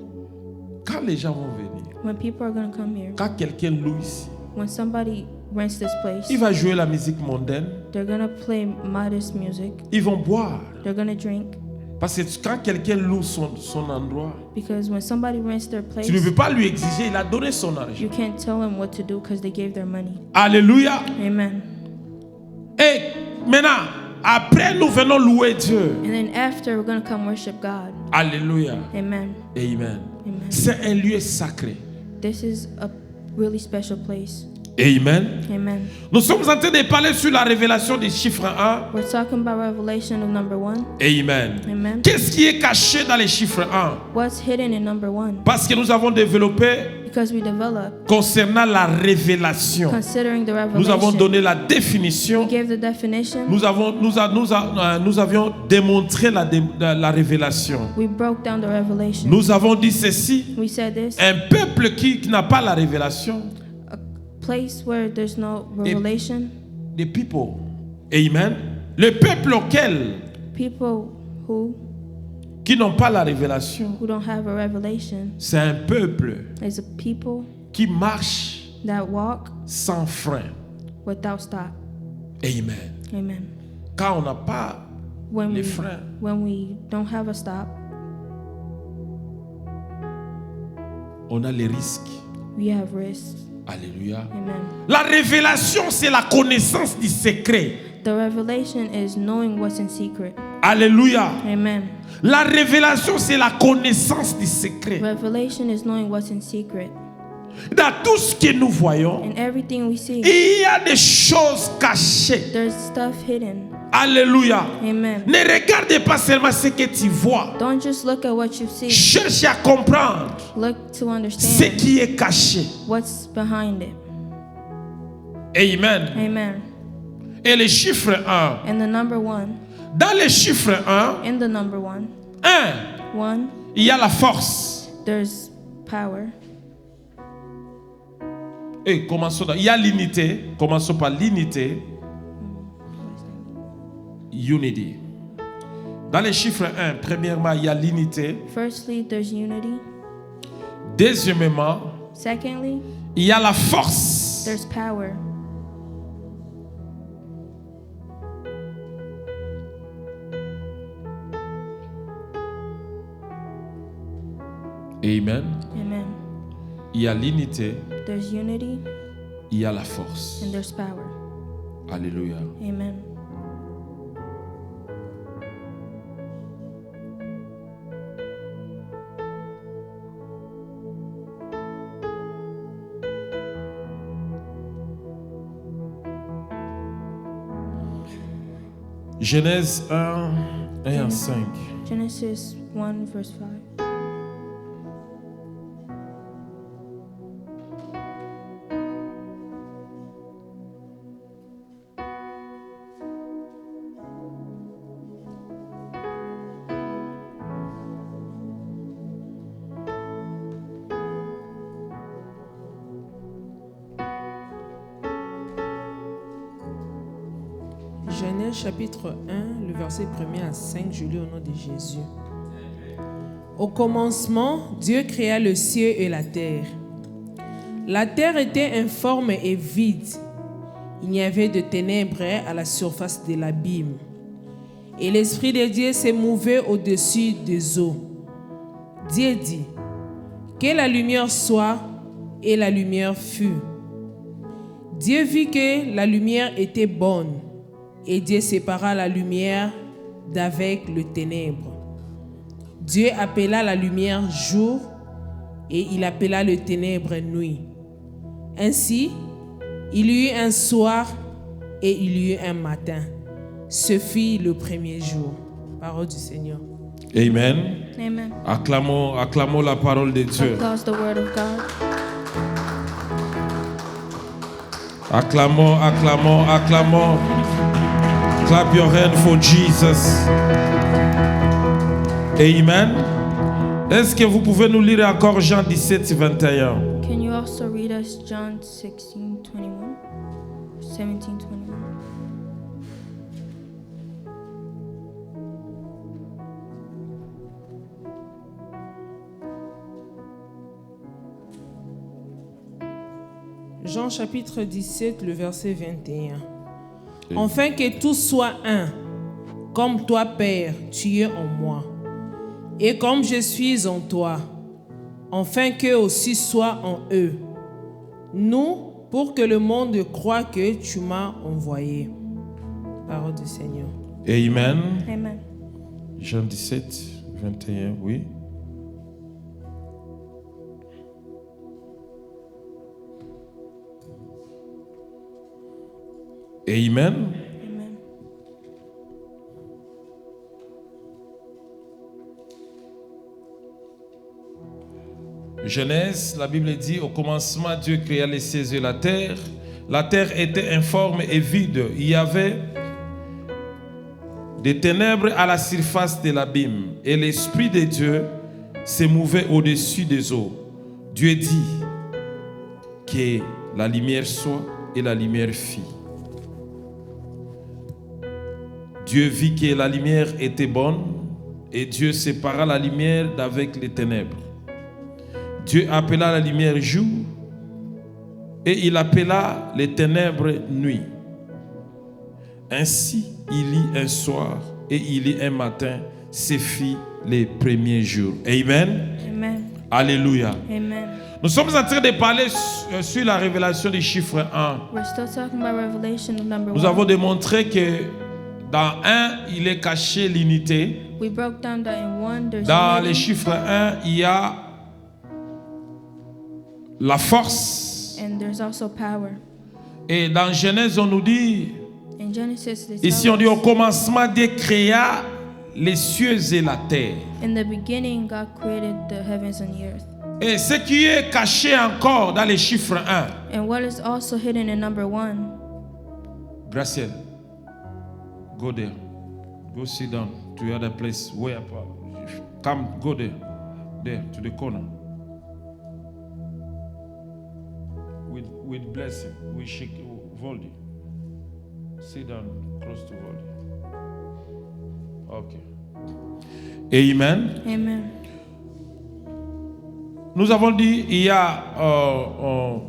quand les gens vont venir, when people are going to come here, quand quelqu'un loue ici, when somebody rents this place, il va jouer la musique mondaine, they're going to play modest music. ils vont boire. They're going to drink. Parce que quand quelqu'un loue son endroit, Because when somebody rents their place, tu ne peux pas lui exiger, il a donné son argent. you can't tell them what to do because they gave their money. Alléluia. Amen. Et maintenant, après nous venons louer Dieu. And then after, we're going to come worship God. Alléluia. Amen. Amen. Amen. C'est un lieu sacré. This is a really special place. Amen. Amen. Nous sommes en train de parler sur la révélation du chiffre 1. We're talking about revelation of number 1. Amen. Amen. Qu'est-ce qui est caché dans les chiffres 1? What's hidden in number 1? Parce que nous avons développé Because we develop concernant la révélation. considering the Nous avons revelation. donné la définition. We gave the definition. Nous avions démontré la révélation. We broke down the revelation. Nous avons dit ceci. We said this. Un peuple qui n'a pas la révélation, A place where there's no revelation. des people. Amen. Le peuple auquel People qui n'ont pas la révélation, who don't have a revelation c'est un peuple is a people qui marche that walk sans frein. without stop. Amen. Amen. Quand on n'a pas when les freins. we don't have a stop, On a les risques. we have risks. Alléluia. Amen. La révélation, c'est la connaissance du secret. The revelation is knowing what's in secret. Alléluia. Amen. La révélation, c'est la connaissance du secret. Revelation is knowing what's in secret. Dans tout ce que nous voyons, In everything we see, il y a des choses cachées. there's stuff hidden. Alléluia. Amen. Ne regarde pas seulement ce que tu vois. Don't just look at what you see. Cherche à comprendre Look to ce understand qui est caché. what's behind it. Amen. Amen. Et le chiffre 1. And the number one, Dans le chiffre 1, in the number one, 1, il y a la force. there's power. Et commençons. Il y a l'unité. Commençons par l'unité. Unity. Dans les chiffres 1, premièrement, il y a l'unité. Firstly, there's unity. Deuxièmement, Secondly, il y a la force. there's power. Amen. Amen. Il y a l'unité. There's unity Il y a la force. and there's power. Alléluia. Amen. Genèse 1, 1 à 5. Genesis 1 verse 5. Genèse chapitre 1, le verset 1er à 5, je lis au nom de Jésus. Au commencement, Dieu créa le ciel et la terre. La terre était informe et vide. Il n'y avait de ténèbres à la surface de l'abîme. Et l'Esprit de Dieu se mouvait au-dessus des eaux. Dieu dit, que la lumière soit, et la lumière fut. Dieu vit que la lumière était bonne. Et Dieu sépara la lumière d'avec le ténèbre. Dieu appela la lumière jour et il appela le ténèbre nuit. Ainsi, il y eut un soir et il y eut un matin. Ce fut le premier jour. Parole du Seigneur. Amen. Amen. Acclamons la parole de Dieu. Applause the word of God. Acclamons. Clap your hand for Jesus. Amen. Est-ce que vous pouvez nous lire encore Jean 17, 21? Can you also read us John 16:21? 17:21. Jean chapitre 17, le verset 21. Afin que tout soit un, comme toi, Père, tu es en moi, et comme je suis en toi, afin qu'eux aussi soient en eux. Nous, pour que le monde croie que tu m'as envoyé. Parole du Seigneur. Amen. Amen. Jean 17, 21, oui. Amen. Amen. Genèse, la Bible dit, au commencement, Dieu créa les cieux et la terre. La terre était informe et vide. Il y avait des ténèbres à la surface de l'abîme. Et l'Esprit de Dieu se mouvait au-dessus des eaux. Dieu dit que la lumière soit et la lumière fit. Dieu vit que la lumière était bonne et Dieu sépara la lumière d'avec les ténèbres. Dieu appela la lumière jour et il appela les ténèbres nuit. Ainsi, il y eut un soir et il lit un matin, ce fut les premiers jours. Amen. Amen. Alléluia. Amen. Nous sommes en train de parler sur la révélation du chiffre 1. We're still talking about Revelation of number Nous 1. avons démontré que dans 1, il est caché l'unité. We broke down that in 1 there's Dans le unity, chiffre 1, il y a la force. and there's also power. Et dans Genèse, on nous dit, In Genesis, it ici tells on dit au us, commencement, Dieu créa les cieux et la terre. in the beginning, God created the heavens and the earth. Et ce qui est caché encore dans les chiffres 1, And what is also hidden in number 1, Graciel, go there. Go sit down to the other place. Way up. Come, go there. There, to the corner. With blessing. We shake Voldy. Sit down close to Voldy. Okay. Amen. Amen. Nous avons dit, il y a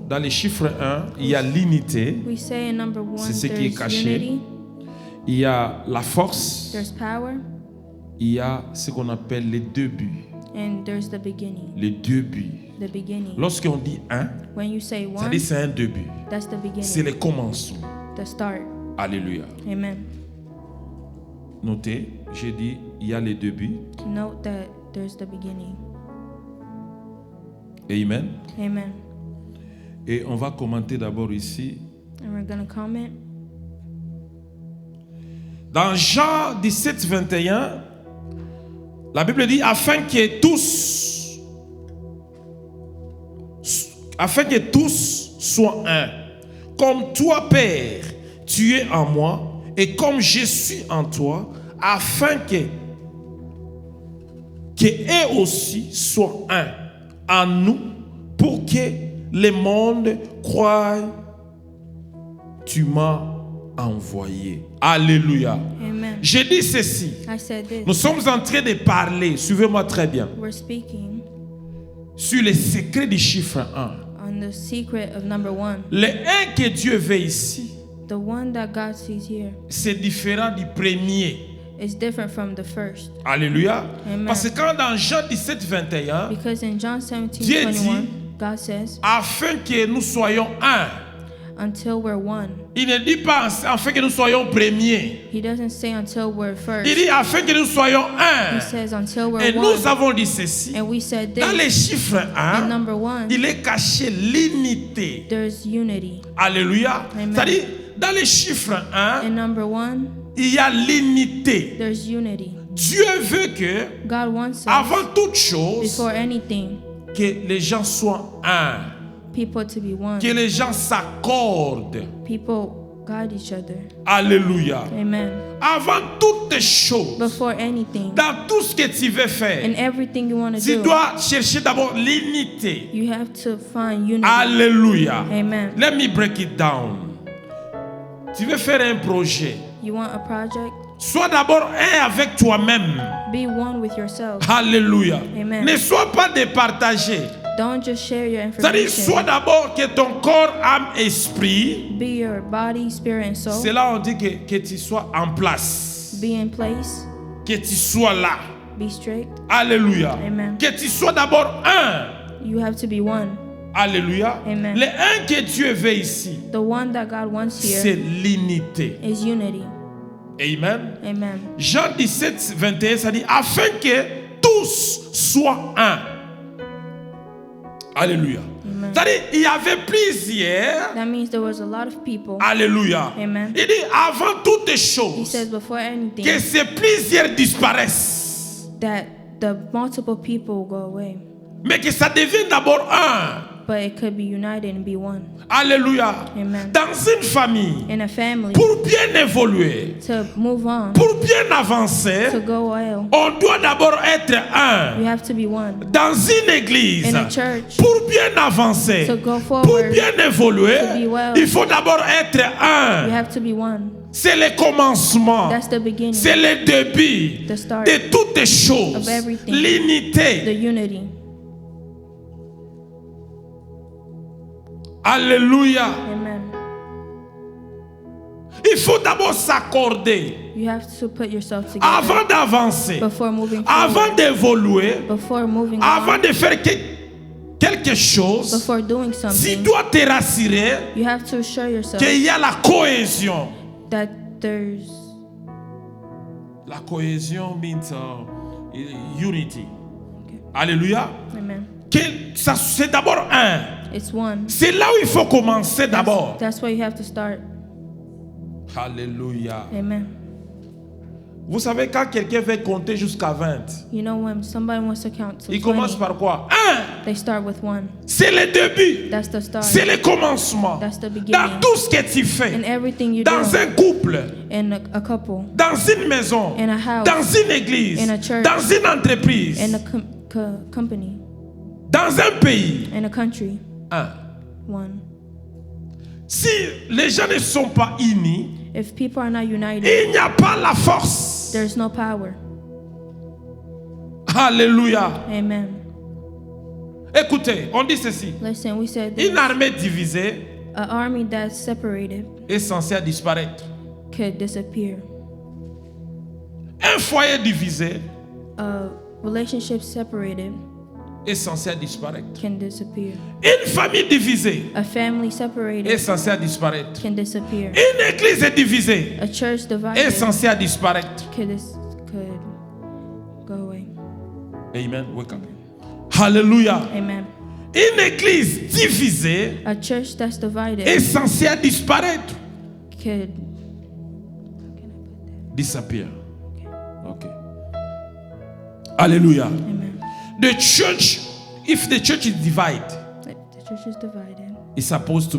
dans les chiffres 1, il y a l'unité, We say in number 1, C'est ce qui est there's caché. unity, il y a la force, there's power, il y a ce qu'on appelle les deux buts. and there's the beginning. Les deux buts. The beginning. Lorsqu'on dit 1, When you say ça 1, dit c'est un début. that's the C'est beginning, le commencement. the start. Alléluia. Amen. Notez, j'ai dit, il y a les deux buts. Note that there's the beginning. Amen. Amen. Et on va commenter d'abord ici. And we're going to comment. Dans Jean 17, 21, la Bible dit, afin que tous soient un. Comme toi, Père, tu es en moi, et comme je suis en toi, afin que eux aussi soient un en nous, pour que le monde croie tu m'as envoyé. Alléluia. Amen. Je dis ceci. I said this. Nous sommes en train de parler, suivez-moi très bien, We're speaking sur les secrets du chiffre 1. on the secret of number 1. Le 1 que Dieu veut ici, The one that God sees here c'est différent du premier. is different from the first. Alléluia. Amen. Parce que quand dans Jean 17, 21, Because in John 17, Dieu 21, dit, God says, afin que nous soyons un. until we're one. Il ne dit pas afin que nous soyons premiers. He doesn't say until we're first. Il dit afin que nous soyons He un. says until Et we're nous one. avons dit ceci. And we said Dans les this. chiffres In 1, number 1, il est caché l'unité. there's unity. Alléluia. Amen. C'est-à-dire, dans les chiffres 1, In number 1, il y a l'unité. there's unity. Dieu veut que, God wants us, avant toute chose, before anything, que les gens soient un. people to be one. Que les gens s'accordent. People guide each other. Alléluia. Amen. Avant toutes choses, Before anything, dans tout ce que tu veux faire, in everything you want to tu do, dois chercher d'abord l'unité. you have to find unity. Alléluia. Amen. Let me break it down. Tu veux faire un projet. You want a project? Sois d'abord un avec toi-même. Be one with yourself. Alléluia. Amen. Ne sois pas départagé. Don't just share your C'est-à-dire, sois information. d'abord que ton corps, âme, esprit, Be your body, spirit, and soul. c'est là on dit que tu sois en place. Be in place. Que tu sois là. Be strict. Alléluia. Amen. Que tu sois d'abord un. You have to be one. Alléluia. Amen. Le un que Dieu veut ici, The one that God wants c'est here l'unité. is unity. Amen. Amen. Jean 17, 21, ça dit, afin que tous soient un. Alléluia. Amen. C'est-à-dire, il y avait plusieurs. That means there was a lot of people. Alléluia. Amen. Il dit, avant toutes He choses, says before que anything ces plusieurs disparaissent. that the multiple people will go away. Mais que ça devienne d'abord un. But it could be united and be one. Alléluia. Amen. Dans une famille, In a family, pour bien évoluer, to move on, pour bien avancer, to go well, on doit d'abord être un. you have to be one. Dans une église, In a church, pour bien avancer, to go pour forward, bien évoluer, to be well, il faut d'abord être you un. have to be one. C'est le commencement. That's the beginning, C'est le début the start, de toutes les choses. of everything. L'unité. the unity. Alléluia. Amen. Il faut d'abord s'accorder You have to put yourself together avant d'avancer, before moving avant forward, d'évoluer, before moving avant on, de faire quelque chose. before doing Tu something. dois te rassurer You have to assure yourself qu'il y a la cohésion. that there's La cohésion means unity. Alléluia. amen. C'est d'abord un. It's one. C'est là où il faut commencer d'abord. That's why you have to start. Alléluia. Amen. Vous savez, quand quelqu'un veut compter jusqu'à 20, You know, when somebody wants to count to il commence 20, par quoi? Un. they start with one. C'est le début. That's the start. C'est le commencement. That's the beginning. Dans tout ce que tu fais. In everything you Dans do, un couple. in a couple, Dans une maison. in a house, Dans une église. in a church, Dans une entreprise. in a company, Dans un pays. in a country, Un. one. Si les gens ne sont pas unis, If people are not united, il n'y a pas la force. there's no power. Alléluia. Amen. Écoutez, on dit ceci. Listen, we said this. Une armée divisée An army that's separated est censée disparaître. could disappear. Un foyer divisé A relationship separated est censé disparaître. can disappear. Une famille divisée A family est separated censée disparaître. can disappear. Une église divisée A church est divided censée disparaître. could go away. Amen. Wake up. Alléluia. Amen. Une église divisée A church that's est divided censée disparaître. could Disappear. Okay. Alléluia. amen. The church, if the church is divided, The church is divided. it's supposed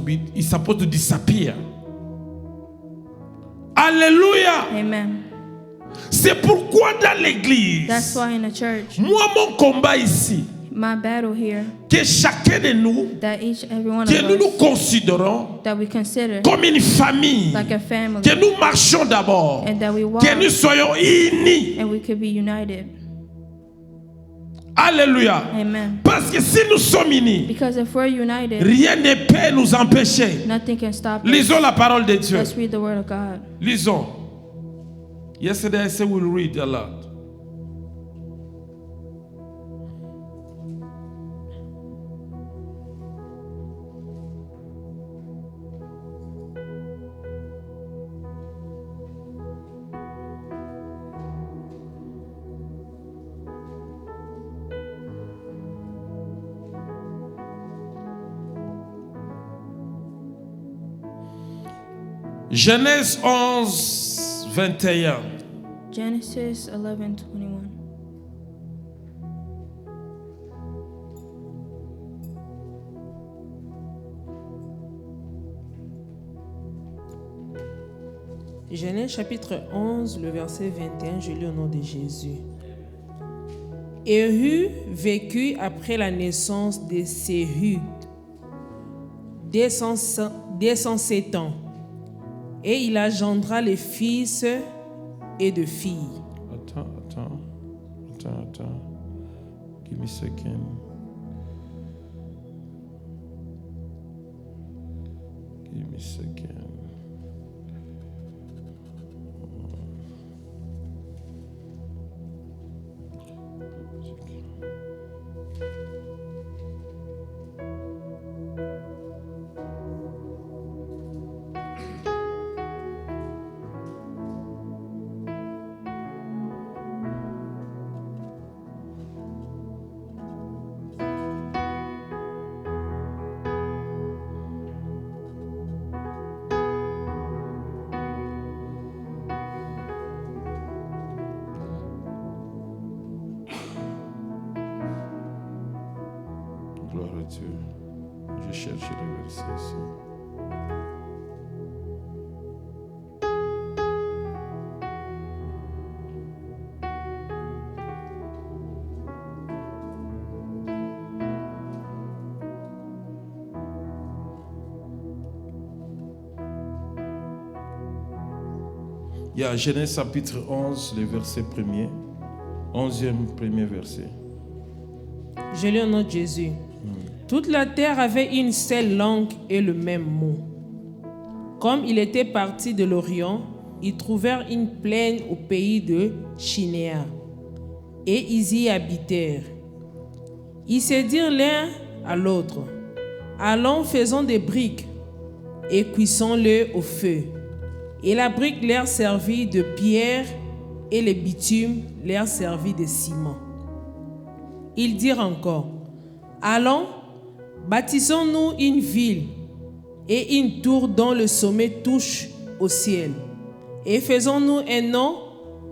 to disappear. Alléluia. Amen. C'est pourquoi dans l'église, That's why in the church, moi mon combat ici, my battle here, que chacun de nous, that each every one que nous of nous us, considérons that we consider comme une famille, like a family, que nous marchions d'abord, and that we walk que nous soyons unis. and we could be united. Alléluia. Amen. Parce que si nous sommes unis, Because if we're united, rien ne peut nous empêcher. nothing can stop us. Lisons la parole de Dieu. Let's read the word of God. Lisons. Yesterday I said we'll read a lot. Genèse 11, 21. Genesis 11:21. Genèse chapitre 11, le verset 21, je lis au nom de Jésus. Éhu vécut après la naissance de Séhud 207 ans, et il engendra les fils et de filles. Attends. Give me a second. Give me a second. Gloire à Dieu. Je cherche le verset ici. Il y a Genèse chapitre 11, le verset 1er. 11e premier verset. Je lis au nom de Jésus. Toute la terre avait une seule langue et le même mot. Comme il était parti de l'Orient, ils trouvèrent une plaine au pays de Chinéa, et ils y habitèrent. Ils se dirent l'un à l'autre, allons, faisons des briques, et cuisons-le au feu. Et la brique leur servit de pierre, et le bitume leur servit de ciment. Ils dirent encore, allons, bâtissons-nous une ville, et une tour dont le sommet touche au ciel. Et faisons-nous un nom,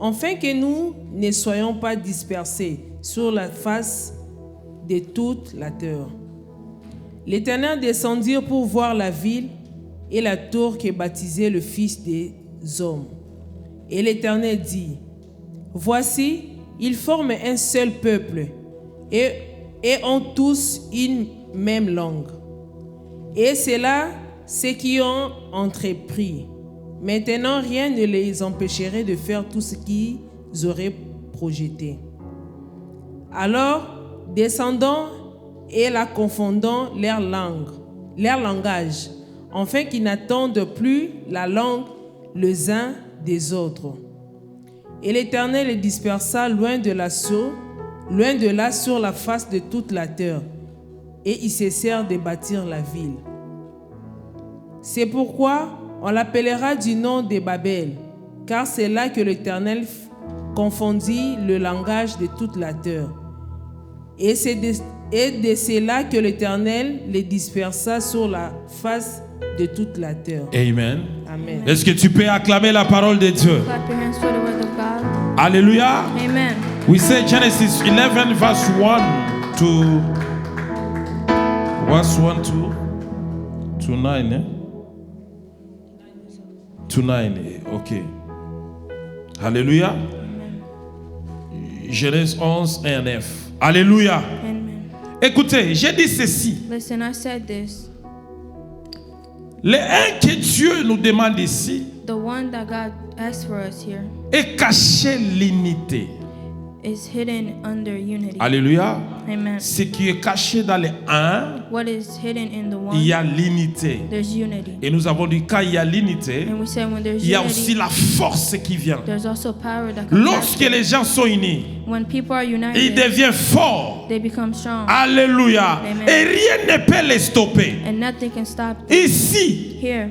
afin que nous ne soyons pas dispersés sur la face de toute la terre. L'Éternel descendit pour voir la ville et la tour que baptisait le Fils des hommes. Et l'Éternel dit, voici, ils forment un seul peuple et ont tous une même langue. Et c'est là ceux qui ont entrepris. Maintenant, rien ne les empêcherait de faire tout ce qu'ils auraient projeté. Alors, descendons et la confondons leur langage, afin qu'ils n'attendent plus la langue les uns des autres. Et l'Éternel les dispersa loin de là sur la face de toute la terre, et ils cessèrent de bâtir la ville. C'est pourquoi on l'appellera du nom de Babel, car c'est là que l'Éternel confondit le langage de toute la terre. Et c'est de cela que l'Éternel les dispersa sur la face de toute la terre. Amen. Amen. Est-ce que tu peux acclamer la parole de Dieu? Clap your hands for the word of God. Alléluia. Amen. We say Genesis 11 verse 1 to 9, eh? To 9, ok. Alléluia. Genèse 11 et 9. Alléluia. Amen. Écoutez, j'ai dit ceci. Listen, I said this. Le un que Dieu nous demande ici The one that God asked for us here est caché l'unité. is hidden under unity. Alléluia. Amen. Ce qui est caché dans le un, What is hidden in the il y one, a l'unité. there's unity. Et nous avons dit quand il y a l'unité, And we said when there's il y a aussi unity, la force qui vient. there's also power that comes Lorsque after. les gens sont unis, When people are ils united, deviennent forts. they become strong. Alléluia. Amen. Et rien ne peut les stopper. And nothing can stop them. Ici, Here,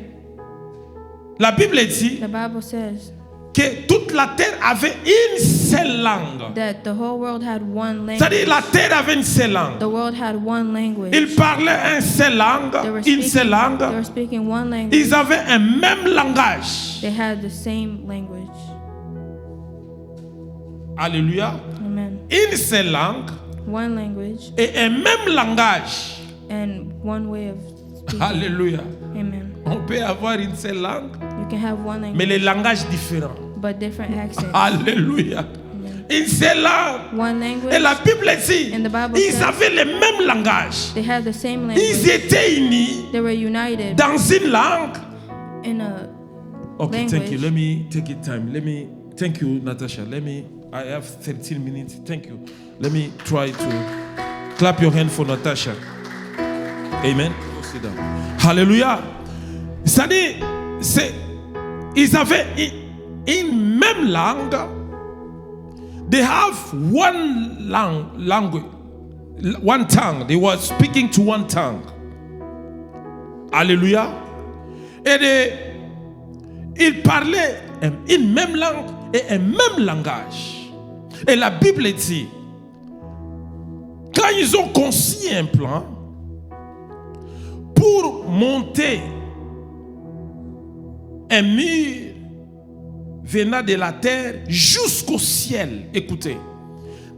la Bible dit the Bible says que toute la terre avait une seule langue. that the whole world had one C'est-à-dire language. la terre avait une seule langue. The world had one language. Ils parlaient une seule langue, They were une seule speaking, langue. they were speaking one language. Ils avaient un même langage. They had the same language. Alléluia. Amen. Une seule langue One language et un même langage. and one way of speaking. Alléluia. Amen. On peut avoir une seule langue, You can have one mais language, les langages différents. but different accents. Alléluia. Une seule langue. One Et la language. Bible dit, And the Bible ils says avaient le même langage. They had the same Ils language. étaient unis They were united dans une langue. in a Okay, thank you. language. Let me take it time. Thank you, Natasha. I have 13 minutes. Thank you. Let me try to clap your hand for Natasha. Amen. Go sit down. Hallelujah. C'est-à-dire, ils avaient une même langue. They have one language, one tongue. They were speaking to one tongue. Alléluia. Et ils parlaient une même langue et un même langage. Et la Bible dit, quand ils ont conçu un plan pour monter un mur venant de la terre jusqu'au ciel, écoutez,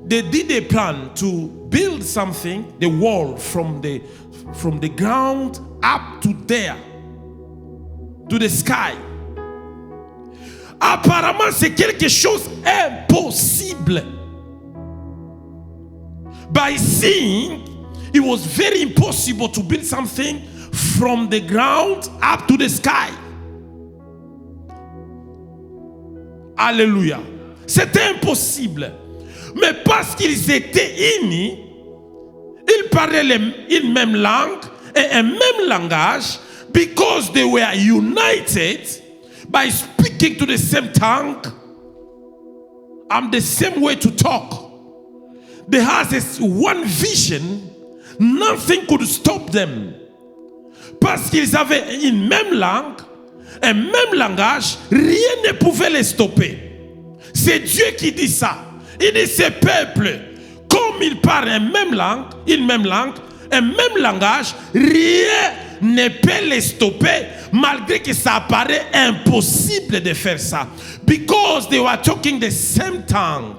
they did a plan to build something, the wall from the ground up to there, to the sky. Apparemment, c'est quelque chose d'impossible. By seeing, it was very impossible to build something from the ground up to the sky. Alléluia. C'était impossible. Mais parce qu'ils étaient unis, ils parlaient une même langue et un même langage. because they were united by speaking to the same tongue and the same way to talk. They had this one vision. Nothing could stop them. Parce qu'ils avaient une même langue, un même langage, rien ne pouvait les stopper. C'est Dieu qui dit ça. Il dit ces peuples, comme ils parlent une même langue, un même langage, rien ne peut les stopper, malgré que ça apparaît impossible de faire ça. Because they were talking the same tongue.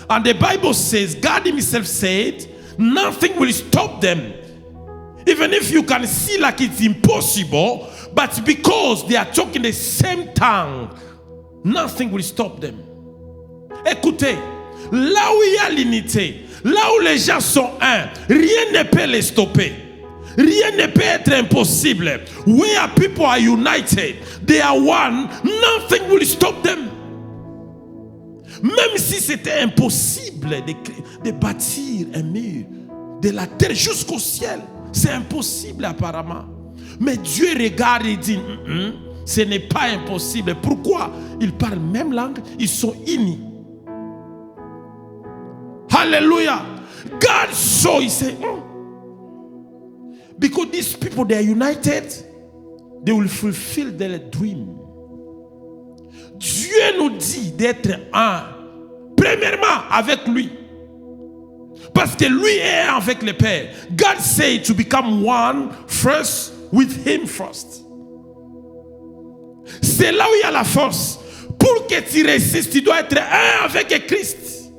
And the Bible says, God himself said, nothing will stop them. Even if you can see like it's impossible, but because they are talking the same tongue, nothing will stop them. Écoutez, là où il y a l'unité, là où les gens sont un, rien ne peut les stopper. Rien ne peut être impossible. Where people are united, they are one, nothing will stop them. Même si c'était impossible de bâtir un mur de la terre jusqu'au ciel, c'est impossible apparemment. Mais Dieu regarde et dit, ce n'est pas impossible. Pourquoi? Ils parlent même langue, ils sont unis. Hallelujah. God saw, he said, because these people, they are united, they will fulfill their dream. Dieu nous dit d'être un. Premièrement, avec lui. Parce que lui est avec le Père. God said to become one first with him first. C'est là où il y a la force. Pour que tu résistes, tu dois être un avec Christ.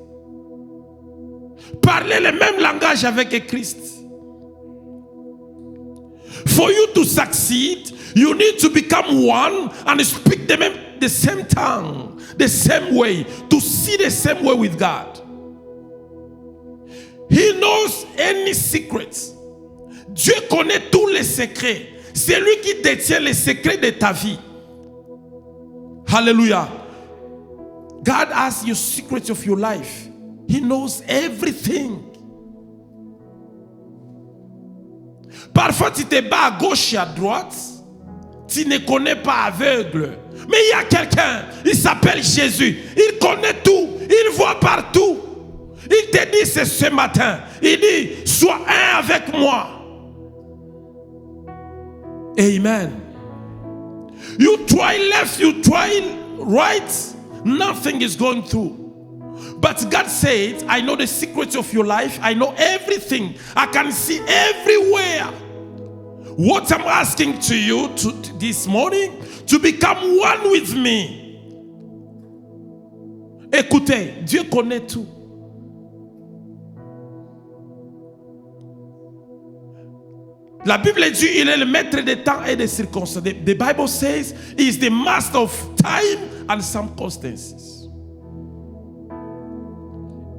Parler le même langage avec Christ. For you to succeed, you need to become one and speak the same tongue, the same way, to see the same way with God. He knows any secrets. Dieu connaît tous les secrets. C'est lui qui détient les secrets de ta vie. Hallelujah. God has your secrets of your life. He knows everything. Parfois, tu te bats à gauche et à droite. Tu ne connais pas aveugle. Mais il y a quelqu'un, il s'appelle Jésus. Il connaît tout. Il voit partout. Il te dit ce matin. Il dit, sois un avec moi. Amen. You try left, you try right. Nothing is going through. But God said, I know the secrets of your life. I know everything. I can see everywhere. What I'm asking to you this morning, to become one with me. Écoutez, Dieu connaît tout. La Bible dit, il est le maître des temps et des circonstances. The Bible says, he is the master of time and circumstances.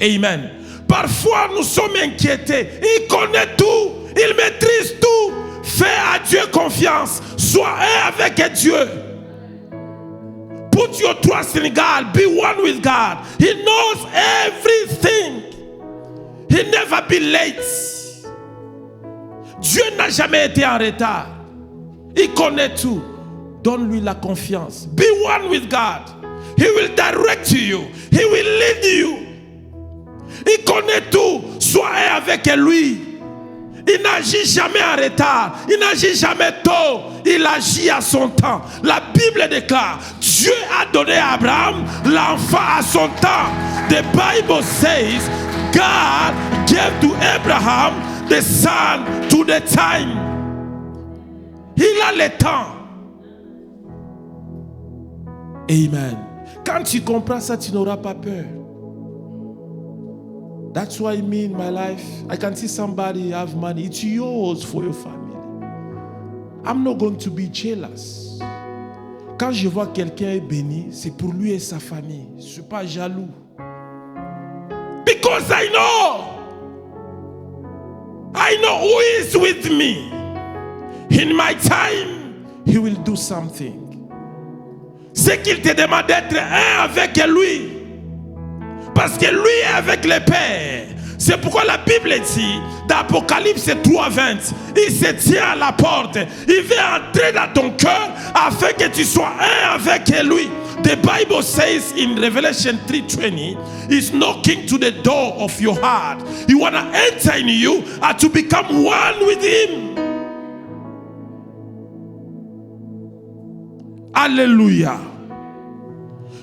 Amen. Parfois, nous sommes inquiétés. Il connaît tout. Il maîtrise tout. Fais à Dieu confiance. Sois un avec Dieu. Put your trust in God. Be one with God. He knows everything. He never be late. Dieu n'a jamais été en retard. Il connaît tout. Donne-lui la confiance. Be one with God. He will direct you. He will lead you. Il connaît tout. Sois un avec lui. Il n'agit jamais en retard. Il n'agit jamais tôt. Il agit à son temps. La Bible déclare, Dieu a donné à Abraham l'enfant à son temps. The Bible says, God gave to Abraham the son to the time. Il a le temps. Amen. Quand tu comprends ça, tu n'auras pas peur. That's why me in my life, I can see somebody have money. It's yours for your family. I'm not going to be jealous. Quand je vois quelqu'un est béni, c'est pour lui et sa famille. Je ne suis pas jaloux. Because I know who is with me. In my time, he will do something. C'est qu'il te demande d'être un avec lui. Parce que lui est avec le Père. C'est pourquoi la Bible dit, dans Apocalypse 3:20, il se tient à la porte. Il veut entrer dans ton cœur afin que tu sois un avec lui. The Bible says in Revelation 3:20, he's knocking to the door of your heart. He want to enter in you and to become one with him. Alléluia.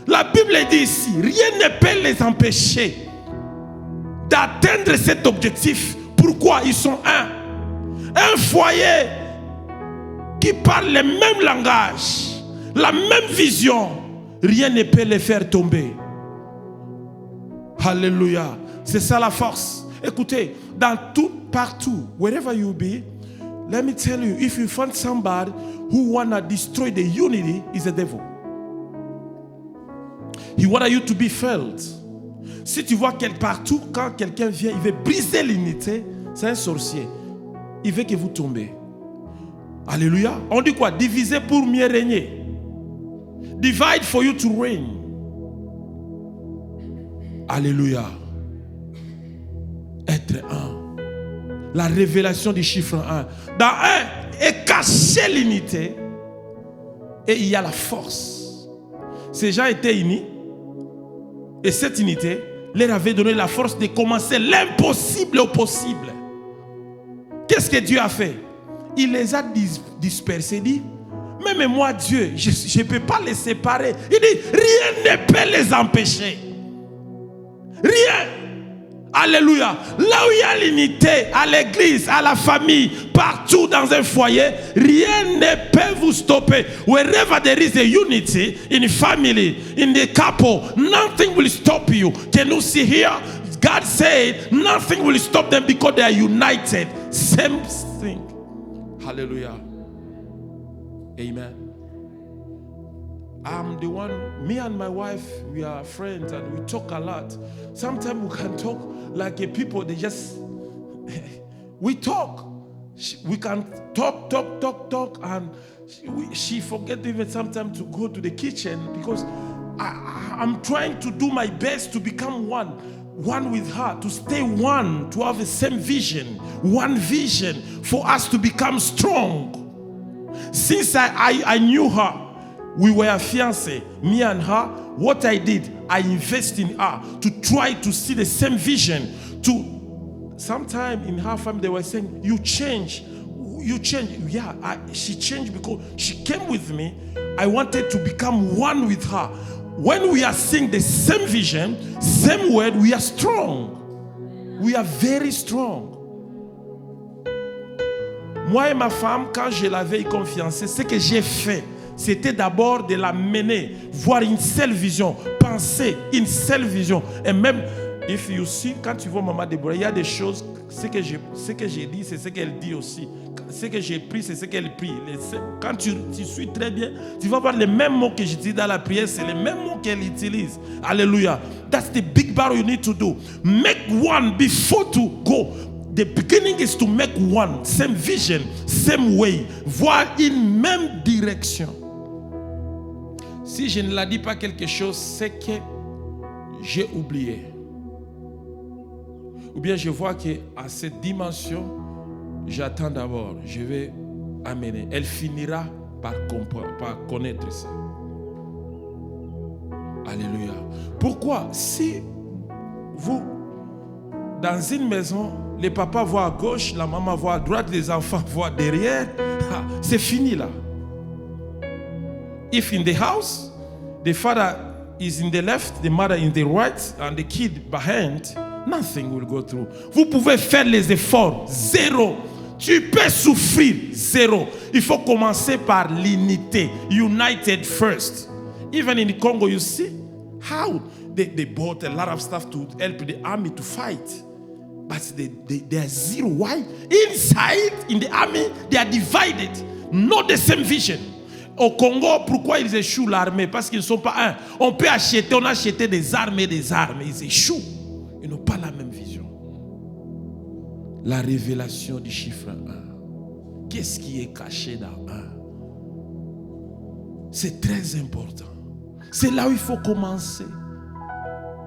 La Bible dit ici, rien ne peut les empêcher d'atteindre cet objectif. Pourquoi? Ils sont un. Un foyer qui parle le même langage, la même vision. Rien ne peut les faire tomber. Alléluia. C'est ça la force. Écoutez, dans tout, partout, wherever you be, let me tell you, if you find somebody who wanna destroy the unity, is a devil. He wants you to be failed. Si tu vois partout, quand quelqu'un vient, il veut briser l'unité, c'est un sorcier. Il veut que vous tombez. Alléluia. On dit quoi? Diviser pour mieux régner. Divide for you to reign. Alléluia. Être un. La révélation du chiffre 1. Dans 1 est cachée l'unité et il y a la force. Ces gens étaient unis et cette unité leur avait donné la force de commencer l'impossible au possible. Qu'est-ce que Dieu a fait? Il les a dispersés. Il dit, même moi Dieu, je ne peux pas les séparer. Il dit, rien ne peut les empêcher. Rien. Alléluia. Là où il y a l'unité, à l'église, à la famille, partout dans un foyer, rien ne peut vous stopper. Wherever there is a unity in family, in the couple, nothing will stop you. Can you see here? God said nothing will stop them because they are united. Same thing. Hallelujah. Amen. I'm the one, me and my wife, we are friends and we talk a lot. Sometimes we can talk like a people, they just, we talk. We can talk and she forget even sometimes to go to the kitchen because I'm trying to do my best to become one with her, to stay one, to have the same vision, one vision for us to become strong. Since I knew her, we were fiancés, me and her. What I did, I invest in her to try to see the same vision. Sometime in her family, they were saying, you change. Yeah, she changed because she came with me. I wanted to become one with her. When we are seeing the same vision, same word, we are strong. We are very strong. Moi et ma femme, quand je l'avais confiancée, ce que j'ai fait, c'était d'abord de la mener, voir une seule vision, penser une seule vision. Et même, if you see, quand tu vois Maman Déborah, il y a des choses, ce que j'ai dit, c'est ce qu'elle dit aussi. Ce que j'ai pris, c'est ce qu'elle prie. Quand tu suis très bien, tu vas voir les mêmes mots que je dis dans la prière, c'est les mêmes mots qu'elle utilise. Alléluia. That's the big battle you need to do. Make one before to go. The beginning is to make one. Same vision, same way. Voir une même direction. Si je ne la dis pas quelque chose, c'est que j'ai oublié. Ou bien je vois qu'à cette dimension, j'attends d'abord, je vais amener. Elle finira par connaître ça. Alléluia. Pourquoi? Si vous, dans une maison, les papas voient à gauche, la maman voit à droite, les enfants voient derrière, c'est fini là. If in the house, the father is in the left, the mother in the right, and the kid behind, nothing will go through. Vous pouvez faire les efforts, zéro. Tu peux souffrir, zéro. Il faut commencer par l'unité. United first. Even in the Congo, you see how they bought a lot of stuff to help the army to fight. But they are zero. Why? Inside, in the army, they are divided. Not the same vision. Au Congo, pourquoi ils échouent l'armée? Parce qu'ils ne sont pas un. On peut acheter, on a acheté des armes. Ils échouent. Ils n'ont pas la même vision. La révélation du chiffre 1. Qu'est-ce qui est caché dans 1? C'est très important. C'est là où il faut commencer.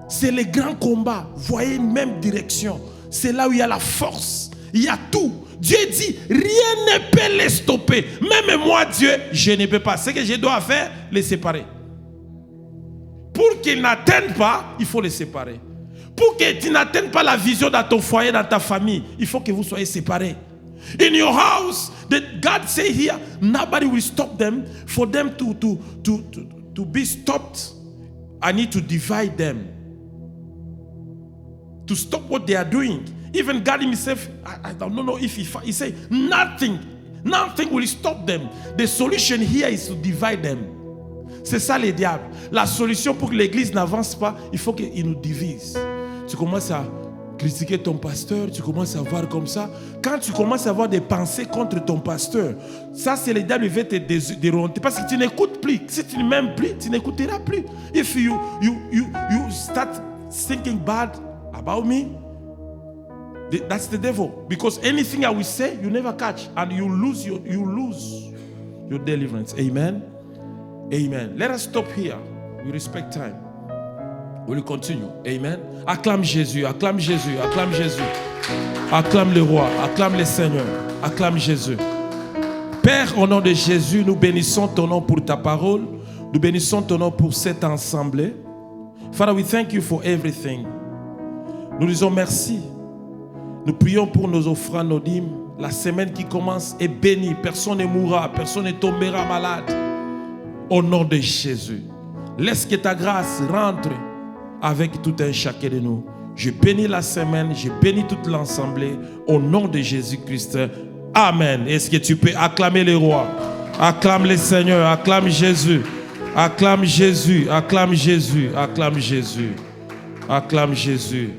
C'est les grands combats. Voyez une même direction. c'est là où il y a la force. Il y a tout. Dieu dit, rien ne peut les stopper. Même moi, Dieu, je ne peux pas. Ce que je dois faire, les séparer. Pour qu'ils n'atteignent pas, il faut les séparer. Pour que tu n'atteignes pas la vision dans ton foyer, dans ta famille, il faut que vous soyez séparés. In your house, God say here, nobody will stop them. For them to be stopped, I need to divide them. To stop what they are doing. Even God himself, I don't know if he say nothing will stop them. The solution here is to divide them. C'est ça les diables. La solution pour que l'église n'avance pas, il faut qu'il nous divise. Tu commences à critiquer ton pasteur, tu commences à voir comme ça. Quand tu commences à avoir des pensées contre ton pasteur, ça c'est les diables qui veulent te déronter parce que tu n'écoutes plus. Si tu ne m'aimes plus, tu n'écouteras plus. If you start thinking bad about me, that's the devil. Because anything I will say, you never catch, and you lose your deliverance. Amen. Amen. Let us stop here. We respect time. We'll continue. Amen. Acclame Jésus, acclame Jésus, acclame Jésus. Acclame le roi, acclame le Seigneur, acclame Jésus. Père, au nom de Jésus, nous bénissons ton nom pour ta parole. Nous bénissons ton nom pour cette assemblée. Father, we thank you for everything. Nous disons merci. Nous prions pour nos offrandes, nos dîmes. La semaine qui commence est bénie. Personne ne mourra, personne ne tombera malade. Au nom de Jésus. Laisse que ta grâce rentre avec tout un chacun de nous. Je bénis la semaine, je bénis toute l'assemblée. Au nom de Jésus-Christ. Amen. Est-ce que tu peux acclamer le roi? Acclame le Seigneur, acclame Jésus. Acclame Jésus, acclame Jésus, acclame Jésus. Acclame Jésus.